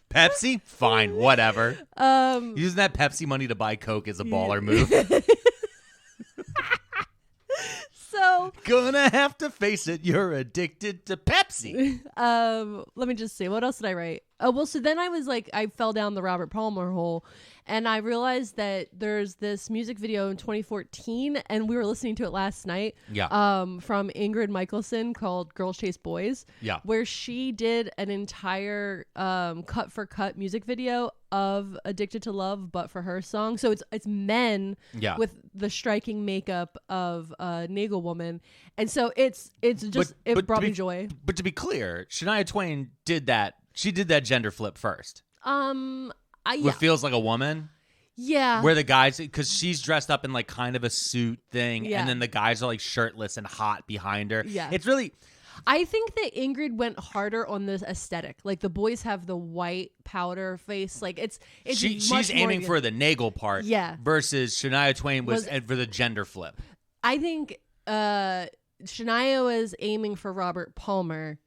Pepsi? Fine. Whatever. Using that Pepsi money to buy Coke is a baller move. So gonna have to face it, you're addicted to Pepsi. Let me just see, what else did I write? Oh, well, so then I fell down the Robert Palmer hole, and I realized that there's this music video in 2014, and we were listening to it last night. Yeah. From Ingrid Michaelson called Girls Chase Boys. Yeah. Where she did an entire cut for cut music video of Addicted to Love, but for her song. So it's men with the striking makeup of Nagel woman, and so it brought me joy. But to be clear, Shania Twain did that. She did that gender flip first. What feels like a woman. Yeah. Where the guys, because she's dressed up in like kind of a suit thing, and then the guys are like shirtless and hot behind her. Yeah. It's really. I think that Ingrid went harder on this aesthetic. Like the boys have the white powder face. Like it's she's aiming for the Nagel part. Yeah. Versus Shania Twain was for the gender flip. I think Shania was aiming for Robert Palmer.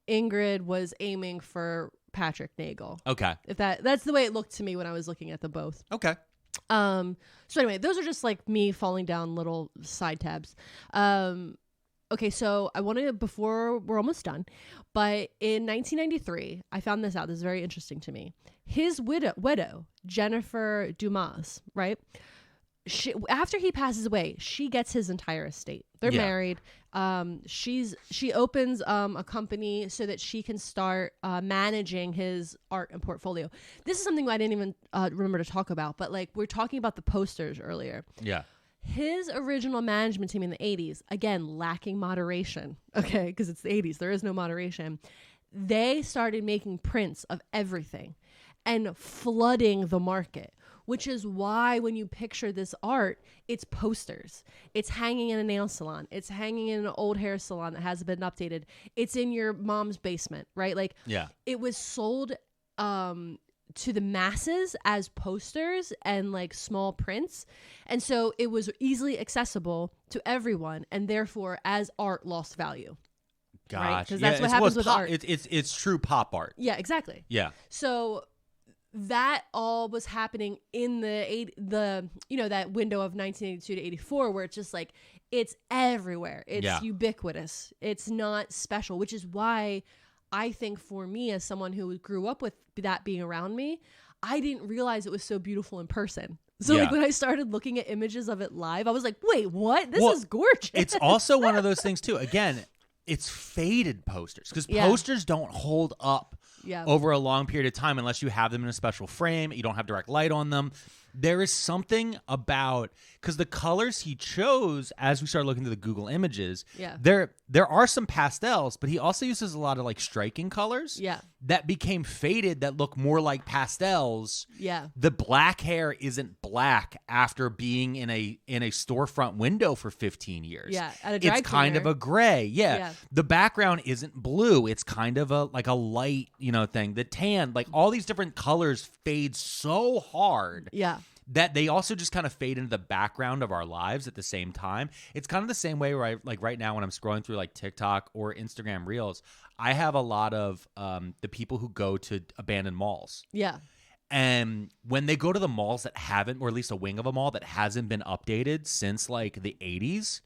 Ingrid was aiming for Patrick Nagel. Okay. If that's the way it looked to me when I was looking at them both. Okay. So anyway, those are just like me falling down little side tabs. Okay, so I wanted to, before we're almost done, but in 1993, I found this out. This is very interesting to me. His widow, Jennifer Dumas, right? After he passes away, she gets his entire estate. They're married. She opens a company so that she can start managing his art and portfolio. This is something I didn't even remember to talk about, but like we're talking about the posters earlier. Yeah. His original management team in the 80s, again, lacking moderation, okay, because it's the 80s. There is no moderation. They started making prints of everything and flooding the market, which is why when you picture this art, it's posters. It's hanging in a nail salon. It's hanging in an old hair salon that hasn't been updated. It's in your mom's basement, right? Like, it was sold to the masses as posters and like small prints, and so it was easily accessible to everyone, and therefore as art lost value. Gosh, right? Because that's what happens with art. It's true pop art. Yeah, exactly. Yeah. So that all was happening in the that window of 1982 to 84, where it's just like it's everywhere. It's ubiquitous. It's not special, which is why I think for me, as someone who grew up with that being around me, I didn't realize it was so beautiful in person. So like when I started looking at images of it live, I was like, wait, what? This is gorgeous. It's also one of those things too. Again, it's faded posters because posters don't hold up over a long period of time unless you have them in a special frame. You don't have direct light on them. There is something about, because the colors he chose as we started looking through the Google images, there are some pastels, but he also uses a lot of like striking colors that became faded that look more like pastels. Yeah. The black hair isn't black after being in a storefront window for 15 years. Yeah. At a drag it's kind cleaner. of a gray. Yeah. The background isn't blue. It's kind of a light, thing. The tan, like all these different colors fade so hard. Yeah. That they also just kind of fade into the background of our lives at the same time. It's kind of the same way where like right now when I'm scrolling through like TikTok or Instagram Reels, I have a lot of the people who go to abandoned malls. Yeah. And when they go to the malls that haven't, or at least a wing of a mall that hasn't been updated since like the 80s,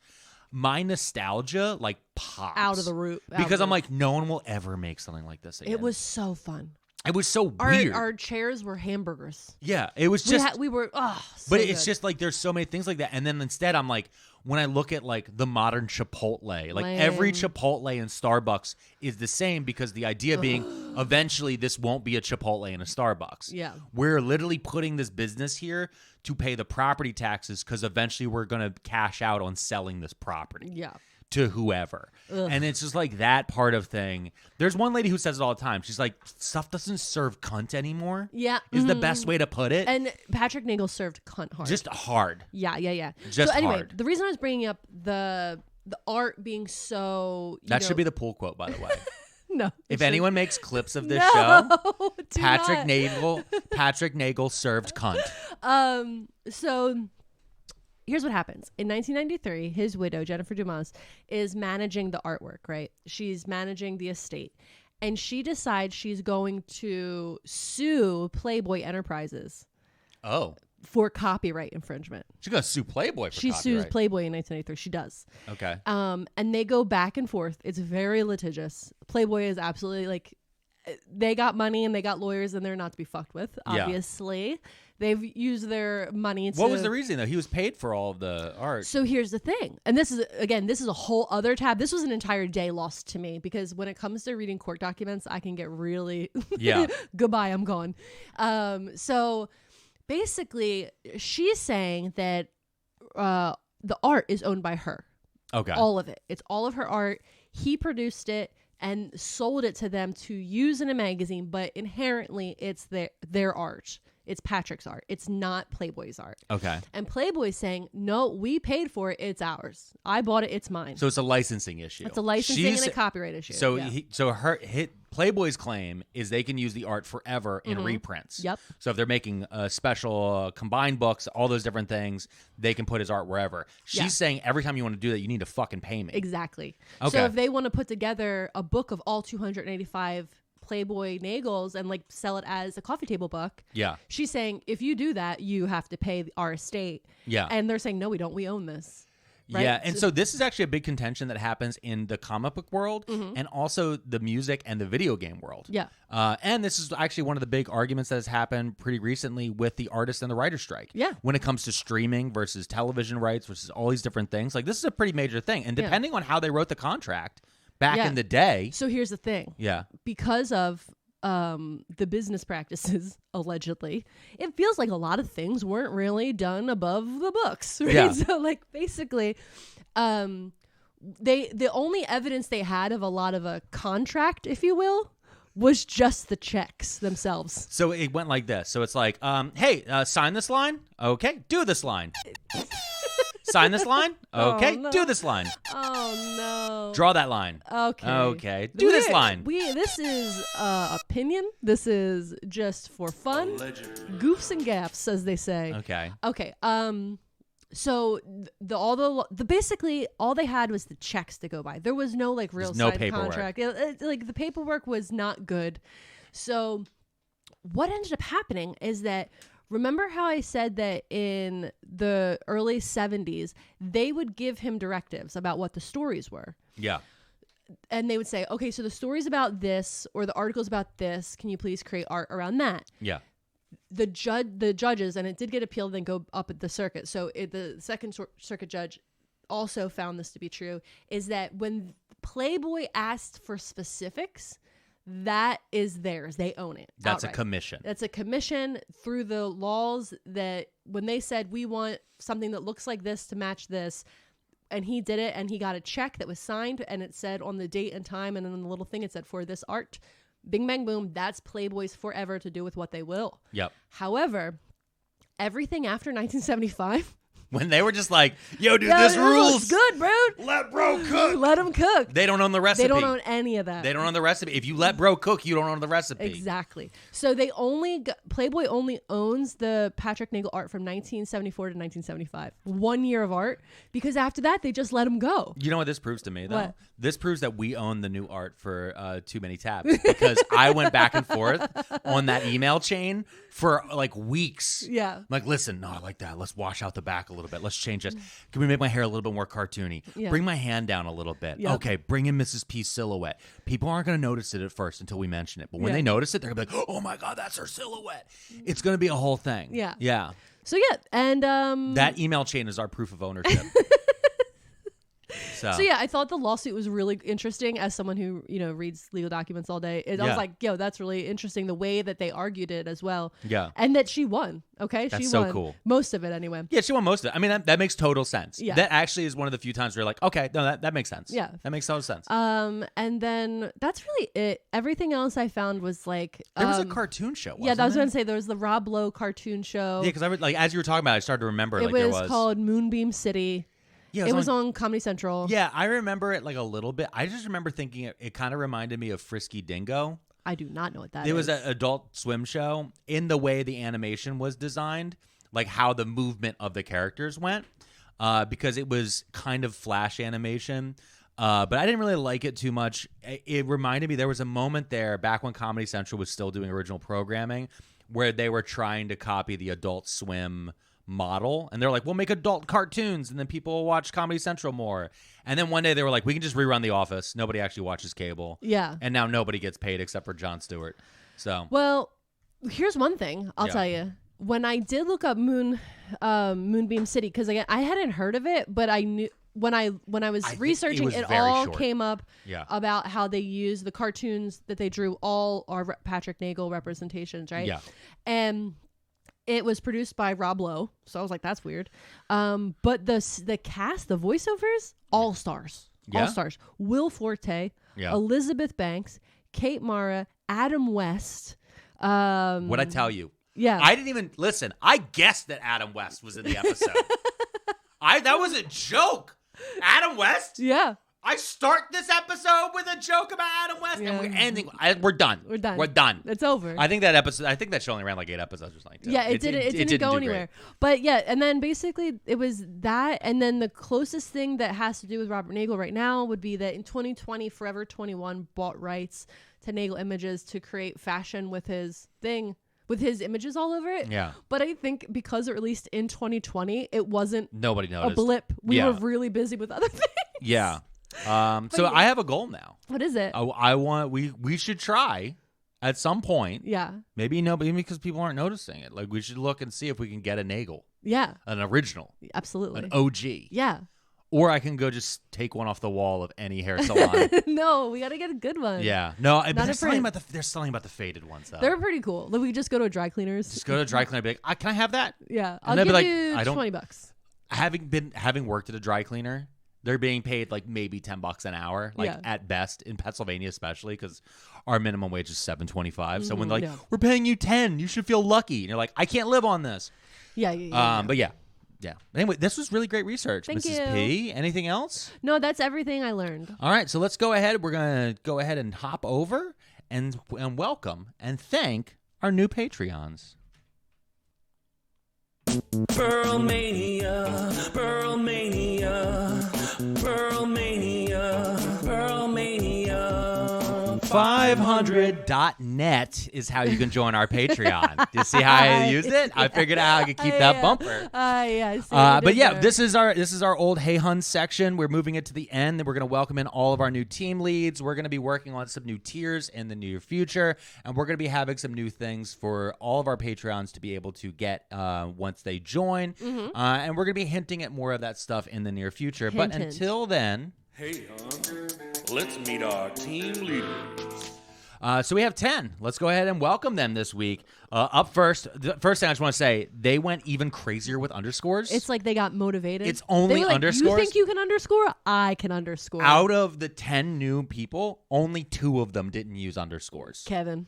my nostalgia like pops. Out of the roof. Because I'm like, no one will ever make something like this again. It was so fun. It was so weird. Our chairs were hamburgers. Yeah, it was just... We were... so but it's good. just like there's so many things like that. And then instead I'm like, when I look at like the modern Chipotle, like every Chipotle in Starbucks is the same because the idea being eventually this won't be a Chipotle in a Starbucks. Yeah. We're literally putting this business here to pay the property taxes because eventually we're going to cash out on selling this property. Yeah. To whoever. And it's just like that part of thing. There's one lady who says it all the time. She's like, stuff doesn't serve cunt anymore. Yeah. Is the best way to put it. And Patrick Nagel served cunt hard. Just hard. Yeah. Just so anyway, hard. the reason I was bringing up the art being so... That should be the pull quote, by the way. No. If anyone makes clips of this No, show, do Patrick Nagel served cunt. So... Here's what happens. In 1993, his widow, Jennifer Dumas, is managing the artwork, right? She's managing the estate. And she decides she's going to sue Playboy Enterprises. Oh. For copyright infringement. She's going to sue Playboy for She copyright. sues Playboy in 1993. She does. Okay. And they go back and forth. It's very litigious. Playboy is absolutely like... They got money and they got lawyers and they're not to be fucked with, obviously. Yeah. They've used their money to... What was the reason, though? He was paid for all of the art. So here's the thing. And this is a whole other tab. This was an entire day lost to me because when it comes to reading court documents, I can get really... Yeah. Goodbye, I'm gone. So basically, she's saying that the art is owned by her. Okay. All of it. It's all of her art. He produced it and sold it to them to use in a magazine, but inherently it's their art. It's Patrick's art. It's not Playboy's art. Okay. And Playboy's saying, no, we paid for it. It's ours. I bought it. It's mine. So it's a licensing issue. It's a licensing and a copyright issue. So yeah. Playboy's claim is they can use the art forever in reprints. Yep. So if they're making special combined books, all those different things, they can put his art wherever. She's saying every time you want to do that, you need to fucking pay me. Exactly. Okay. So if they want to put together a book of all 285 Playboy Nagels and like sell it as a coffee table book. Yeah. She's saying if you do that, you have to pay our estate. Yeah. And they're saying, no, we don't. We own this. Right? Yeah, and so this is actually a big contention that happens in the comic book world and also the music and the video game world. Yeah. And this is actually one of the big arguments that has happened pretty recently with the artist and the writer strike. Yeah. When it comes to streaming versus television rights versus all these different things. Like, this is a pretty major thing. And depending on how they wrote the contract back in the day. So here's the thing. Yeah. Because of the business practices, allegedly, it feels like a lot of things weren't really done above the books, right? Yeah. So like basically the only evidence they had of a lot of a contract, if you will, was just the checks themselves. So it went like this. So it's like, hey, sign this line. Okay, do this line. Sign this line. Okay, do this line. Oh no. Draw that line. Okay. Okay, do this line. This is opinion. This is just for fun. Allegedly. Goofs and gaffs, as they say. Okay. Okay. So basically all they had was the checks to go by. There was no like real signed contract. Like the paperwork was not good. So what ended up happening is that, remember how I said that in the early 70s, they would give him directives about what the stories were. Yeah. And they would say, okay, so the story's about this, or the article's about this. Can you please create art around that? Yeah. The judges, and it did get appealed, then go up at the circuit. So the second circuit judge also found this to be true, is that when Playboy asked for specifics, that is theirs. They own it. That's outright. a commission. That's a commission through the laws that when they said we want something that looks like this to match this, and he did it, and he got a check that was signed, and it said on the date and time, and then the little thing it said for this art. Bing, bang, boom. That's Playboy's forever to do with what they will. Yep. However, everything after 1975. When they were just like, yo, dude, this rules. Good, bro. Let bro cook. Let him cook. They don't own the recipe. They don't own any of that. They don't own the recipe. If you let bro cook, you don't own the recipe. Exactly. So Playboy only owns the Patrick Nagel art from 1974 to 1975. 1 year of art. Because after that, they just let him go. You know what this proves to me, though? What? This proves that we own the new art for Too Many Tabs. Because I went back and forth on that email chain for like weeks. Yeah. I'm like, listen, no, I like that. Let's wash out the back a little bit. Let's change this. Can we make my hair a little bit more cartoony? Yeah. Bring my hand down a little bit. Yep. Okay, bring in Mrs. P's silhouette. People aren't going to notice it at first until we mention it. But when they notice it, they're going to be like, oh my God, that's her silhouette. It's going to be a whole thing. Yeah. Yeah. So yeah, and that email chain is our proof of ownership. So yeah, I thought the lawsuit was really interesting as someone who, reads legal documents all day. I was like, yo, that's really interesting the way that they argued it as well. Yeah. And that she won. Okay. That's she so won cool. most of it anyway. Yeah, she won most of it. I mean, that makes total sense. Yeah. That actually is one of the few times where you're like, okay, no, that makes sense. Yeah. That makes total sense. And then that's really it. Everything else I found was like there was a cartoon show, wasn't yeah, that was there? going to say there was the Rob Lowe cartoon show. Yeah, because I like as you were talking about it, I started to remember it there was called Moonbeam City. Yeah, it was on Comedy Central. Yeah, I remember it like a little bit. I just remember thinking it kind of reminded me of Frisky Dingo. I do not know what that is. It was an Adult Swim show in the way the animation was designed, like how the movement of the characters went, because it was kind of flash animation. But I didn't really like it too much. It reminded me there was a moment there back when Comedy Central was still doing original programming where they were trying to copy the Adult Swim model, and they're like, we'll make adult cartoons and then people will watch Comedy Central more. And then one day they were like, we can just rerun The Office. Nobody actually watches cable. Yeah. And now nobody gets paid except for Jon Stewart. So well, here's one thing I'll tell you. When I did look up Moonbeam City, because again I hadn't heard of it, but I knew when I was researching it all short. came up about how they use the cartoons that they drew all are Patrick Nagel representations, right? Yeah. And it was produced by Rob Lowe, so I was like, that's weird. But the cast, the voiceovers, all stars. Yeah? All stars. Will Forte, Elizabeth Banks, Kate Mara, Adam West. What'd I tell you? Yeah. I didn't even listen. I guessed that Adam West was in the episode. That was a joke. Adam West? Yeah. I start this episode with a joke about Adam West, and we're ending. We're done. We're done. We're done. It's over. I think that show only ran like 8 episodes or something. Too. Yeah, it didn't go anywhere. But yeah, and then basically it was that, and then the closest thing that has to do with Robert Nagel right now would be that in 2020, Forever 21 bought rights to Nagel Images to create fashion with his thing. With his images all over it. Yeah. But I think because it released in 2020, it wasn't nobody noticed. A blip. We were really busy with other things. Yeah. So I have a goal now. What is it? I want we should try at some point. Yeah. Maybe because people aren't noticing it. Like we should look and see if we can get a Nagel. Yeah. An original. Absolutely. An OG. Yeah. Or I can go just take one off the wall of any hair salon. No, we got to get a good one. Yeah. No, but they're selling about the faded ones though. They're pretty cool. Like we just go to a dry cleaners. Just go to a dry cleaner and be like, can I have that? Yeah. And I'll give like, you $20. Having worked at a dry cleaner, they're being paid like maybe $10 an hour, at best in Pennsylvania, especially because our minimum wage is $7.25. So when they're like, we're paying you $10, you should feel lucky. And you're like, I can't live on this. Yeah. But yeah. Anyway, this was really great research, Thank Mrs. you. P. Anything else? No, that's everything I learned. All right, so let's go ahead. We're gonna go ahead and hop over and welcome and thank our new Patreons. Pearlmania, Pearlmania, Pearlmania, Pearlmania. 500.net is how you can join our Patreon. Do you see how I used it? I figured out how I could keep that bumper. I see. But yeah, this is our old Hey Hun section. We're moving it to the end. We're going to welcome in all of our new team leads. We're going to be working on some new tiers in the near future, and we're going to be having some new things for all of our Patreons to be able to get once they join. Mm-hmm. And we're going to be hinting at more of that stuff in the near future. But until then, hey, hon, let's meet our team leaders. So we have 10. Let's go ahead and welcome them this week. Up first, the first thing I just want to say, they went even crazier with underscores. It's like they got motivated. It's only they were like, underscores. You think you can underscore? I can underscore. Out of the 10 new people, only 2 of them didn't use underscores. Kevin.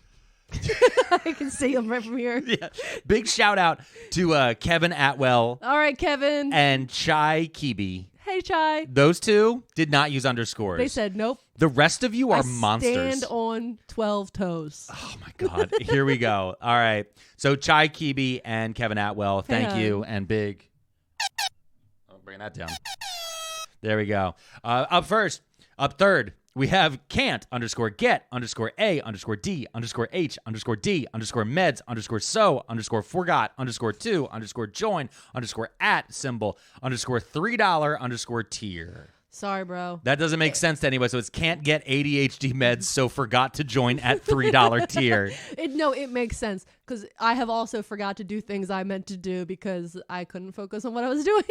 I can see him right from here. Yeah. Big shout out to Kevin Atwell. All right, Kevin. And Chai Kibi. Hey, Chai. Those 2 did not use underscores. They said nope. The rest of you are monsters. Stand on 12 toes. Oh my God. Here we go. All right. So Chai Kibi and Kevin Atwell, thank you. And big. I'll bring that down. There we go. Up third, we have can't underscore get underscore A underscore D underscore H underscore D underscore meds underscore so underscore forgot underscore 2 underscore join underscore at symbol underscore $3 underscore tier. Sorry, bro. That doesn't make sense to anybody. So it's can't get ADHD meds, so forgot to join at $3 tier. It makes sense because I have also forgot to do things I meant to do because I couldn't focus on what I was doing.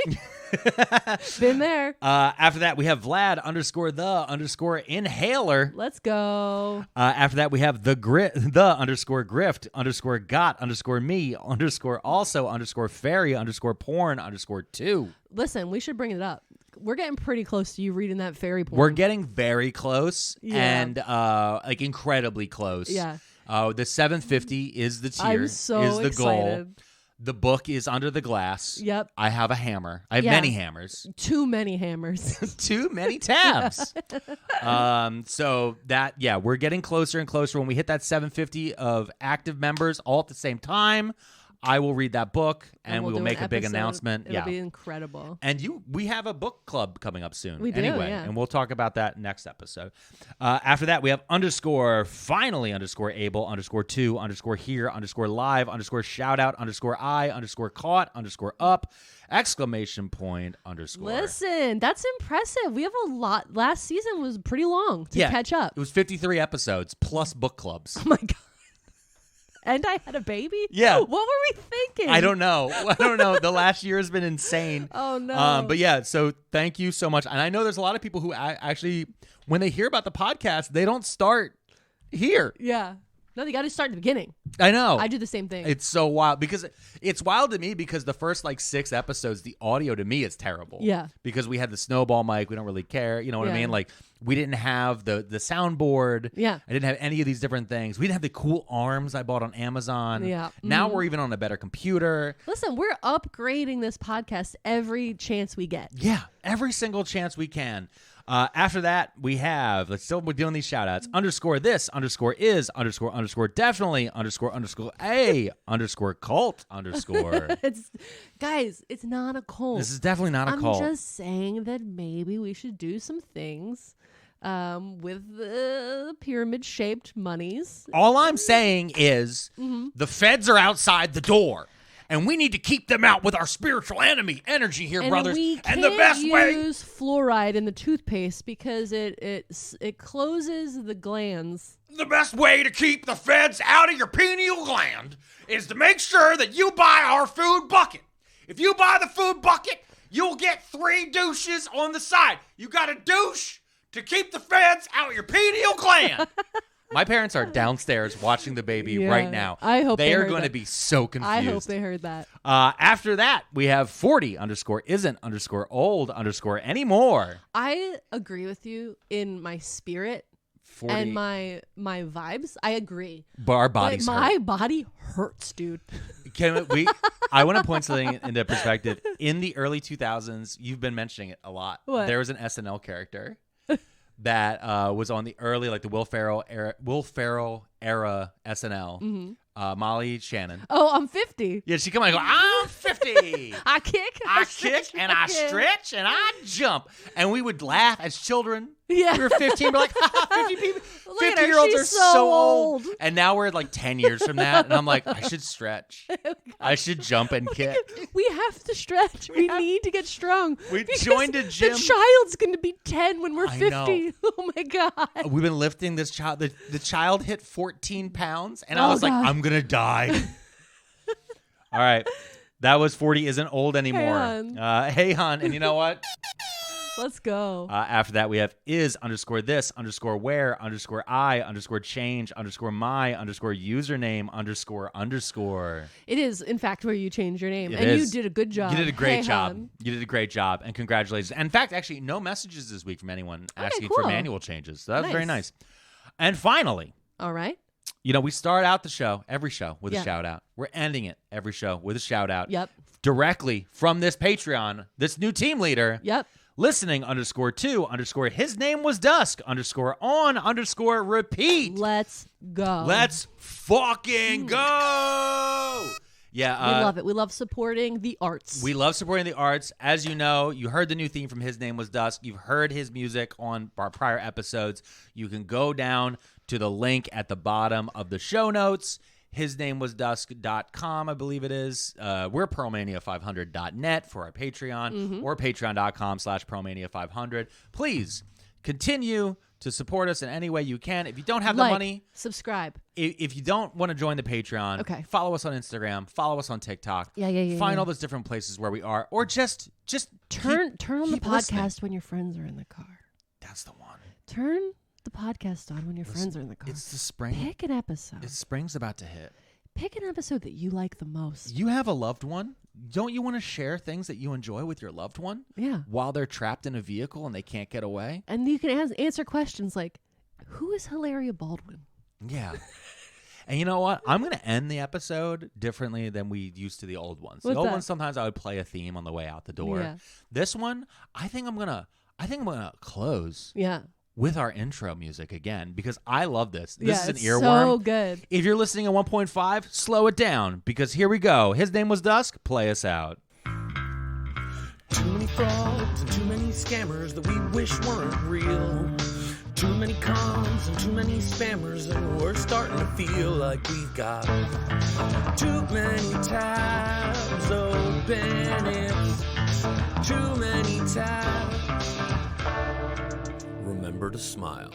Been there. After that, we have Vlad underscore the underscore inhaler. Let's go. After that, we have the underscore grift underscore got underscore me underscore also underscore fairy underscore porn underscore 2. Listen, we should bring it up. We're getting pretty close to you reading that fairy porn. We're getting very close and like incredibly close. Yeah. The 750 is the tier. I'm so is the excited. goal. The book is under the glass. Yep. I have a hammer. I have many hammers. Too many hammers. Too many tabs. So that, we're getting closer and closer. When we hit that 750 of active members all at the same time, I will read that book and we will make a big announcement. It'll be incredible. And we have a book club coming up soon. We do, anyway, and we'll talk about that next episode. After that, we have finally underscore able underscore 2 underscore here underscore live underscore shout out underscore I underscore caught underscore up exclamation point underscore. Listen, that's impressive. We have a lot. Last season was pretty long to catch up. It was 53 episodes plus book clubs. Oh my God. And I had a baby? Yeah. What were we thinking? I don't know. The last year has been insane. Oh, no. But yeah, so thank you so much. And I know there's a lot of people who actually, when they hear about the podcast, they don't start here. Yeah. No, they got to start at the beginning. I know. I do the same thing. It's so wild because it's wild to me because the first 6 episodes, the audio to me is terrible. Yeah. Because we had the snowball mic. We don't really care. You know what I mean? Like we didn't have the soundboard. Yeah. I didn't have any of these different things. We didn't have the cool arms I bought on Amazon. Yeah. Now we're even on a better computer. Listen, we're upgrading this podcast every chance we get. Yeah. Every single chance we can. After that, we have, we're doing these shout outs, underscore this, underscore is, underscore definitely, underscore a, underscore cult, underscore. Guys, it's not a cult. This is definitely not a cult. I'm just saying that maybe we should do some things with the pyramid-shaped monies. All I'm saying is the feds are outside the door. And we need to keep them out with our spiritual energy here, brothers. We and the best way use fluoride in the toothpaste because it closes the glands. The best way to keep the feds out of your pineal gland is to make sure that you buy our food bucket. If you buy the food bucket, you'll get 3 douches on the side. You got a douche to keep the feds out of your pineal gland. My parents are downstairs watching the baby right now. I hope they are going to be so confused. I hope they heard that. After that, we have 40 underscore isn't underscore old underscore anymore. I agree with you in my spirit 40. and my vibes. I agree. But our bodies my hurt. body hurts, dude. I want to point something into perspective. In the early 2000s, you've been mentioning it a lot. What? There was an SNL character that was on the early, the Will Ferrell era SNL. Molly Shannon. Oh, I'm 50. Yeah, she come on and go, I'm 50. I kick, I kick, and I stretch, and I jump. And we would laugh as children. Yeah. We were 15. We're like, 50 people. Later, 50-year-olds are she's so old. old. And now we're 10 years from that. And I'm like, I should stretch. I should jump and kick. We have to stretch. We need to get strong. We joined a gym. The child's going to be 10 when we're 50. know. Oh, my God. We've been lifting this child. The child hit 14 pounds. And I was God. like, I'm going to die. All right. That was 40 isn't old anymore. Hey, Hey, hon. And you know what? Let's go. After that, we have is_this_where_I_change_my_username___. It is, in fact, where you change your name. It and is. you did a good job. You did a great Hey, job. hon. You did a great job. And congratulations. And in fact, actually, no messages this week from anyone asking cool. for manual changes. So that was very Nice. nice. And finally, All right. we start out the show, every show, with Yeah. a shout out. We're ending it every show with a shout out. Yep. Directly from this Patreon, this new team leader. Yep. Listening_to_ his name was Dusk_on_repeat. Let's go. Let's fucking go. Yeah. We love it. We love supporting the arts. We love supporting the arts. As you know, you heard the new theme from His Name Was Dusk. You've heard his music on our prior episodes. You can go down to the link at the bottom of the show notes. HisNameWasDusk.com, I believe it is. We're Pearlmania500.net for our Patreon or patreon.com/Pearlmania500. Please continue to support us in any way you can. If you don't have the money, subscribe. if you don't want to join the Patreon, Okay. follow us on Instagram, follow us on TikTok. Yeah. Find all those different places where we are, or just Turn on the keep podcast listening. when your friends are in the car. That's the one. Turn the podcast on when your friends are in the car. It's the spring. Pick an episode. Spring's about to hit. Pick an episode that you like the most. You have a loved one. Don't you want to share things that you enjoy with your loved one? Yeah. While they're trapped in a vehicle and they can't get away? And you can answer questions like, who is Hilaria Baldwin? Yeah. And you know what? I'm going to end the episode differently than we used to the old ones. What's the old that? ones, sometimes I would play a theme on the way out the door. Yeah. This one, I think I'm going to close Yeah. with our intro music again because I love this. This is an it's earworm. so good. If you're listening at 1.5, slow it down because here we go. His Name Was Dusk. Play us out. Too many frauds and too many scammers that we wish weren't real. Too many cons and too many spammers, and we're starting to feel like we've got too many tabs open. It's too many tabs. Remember to smile.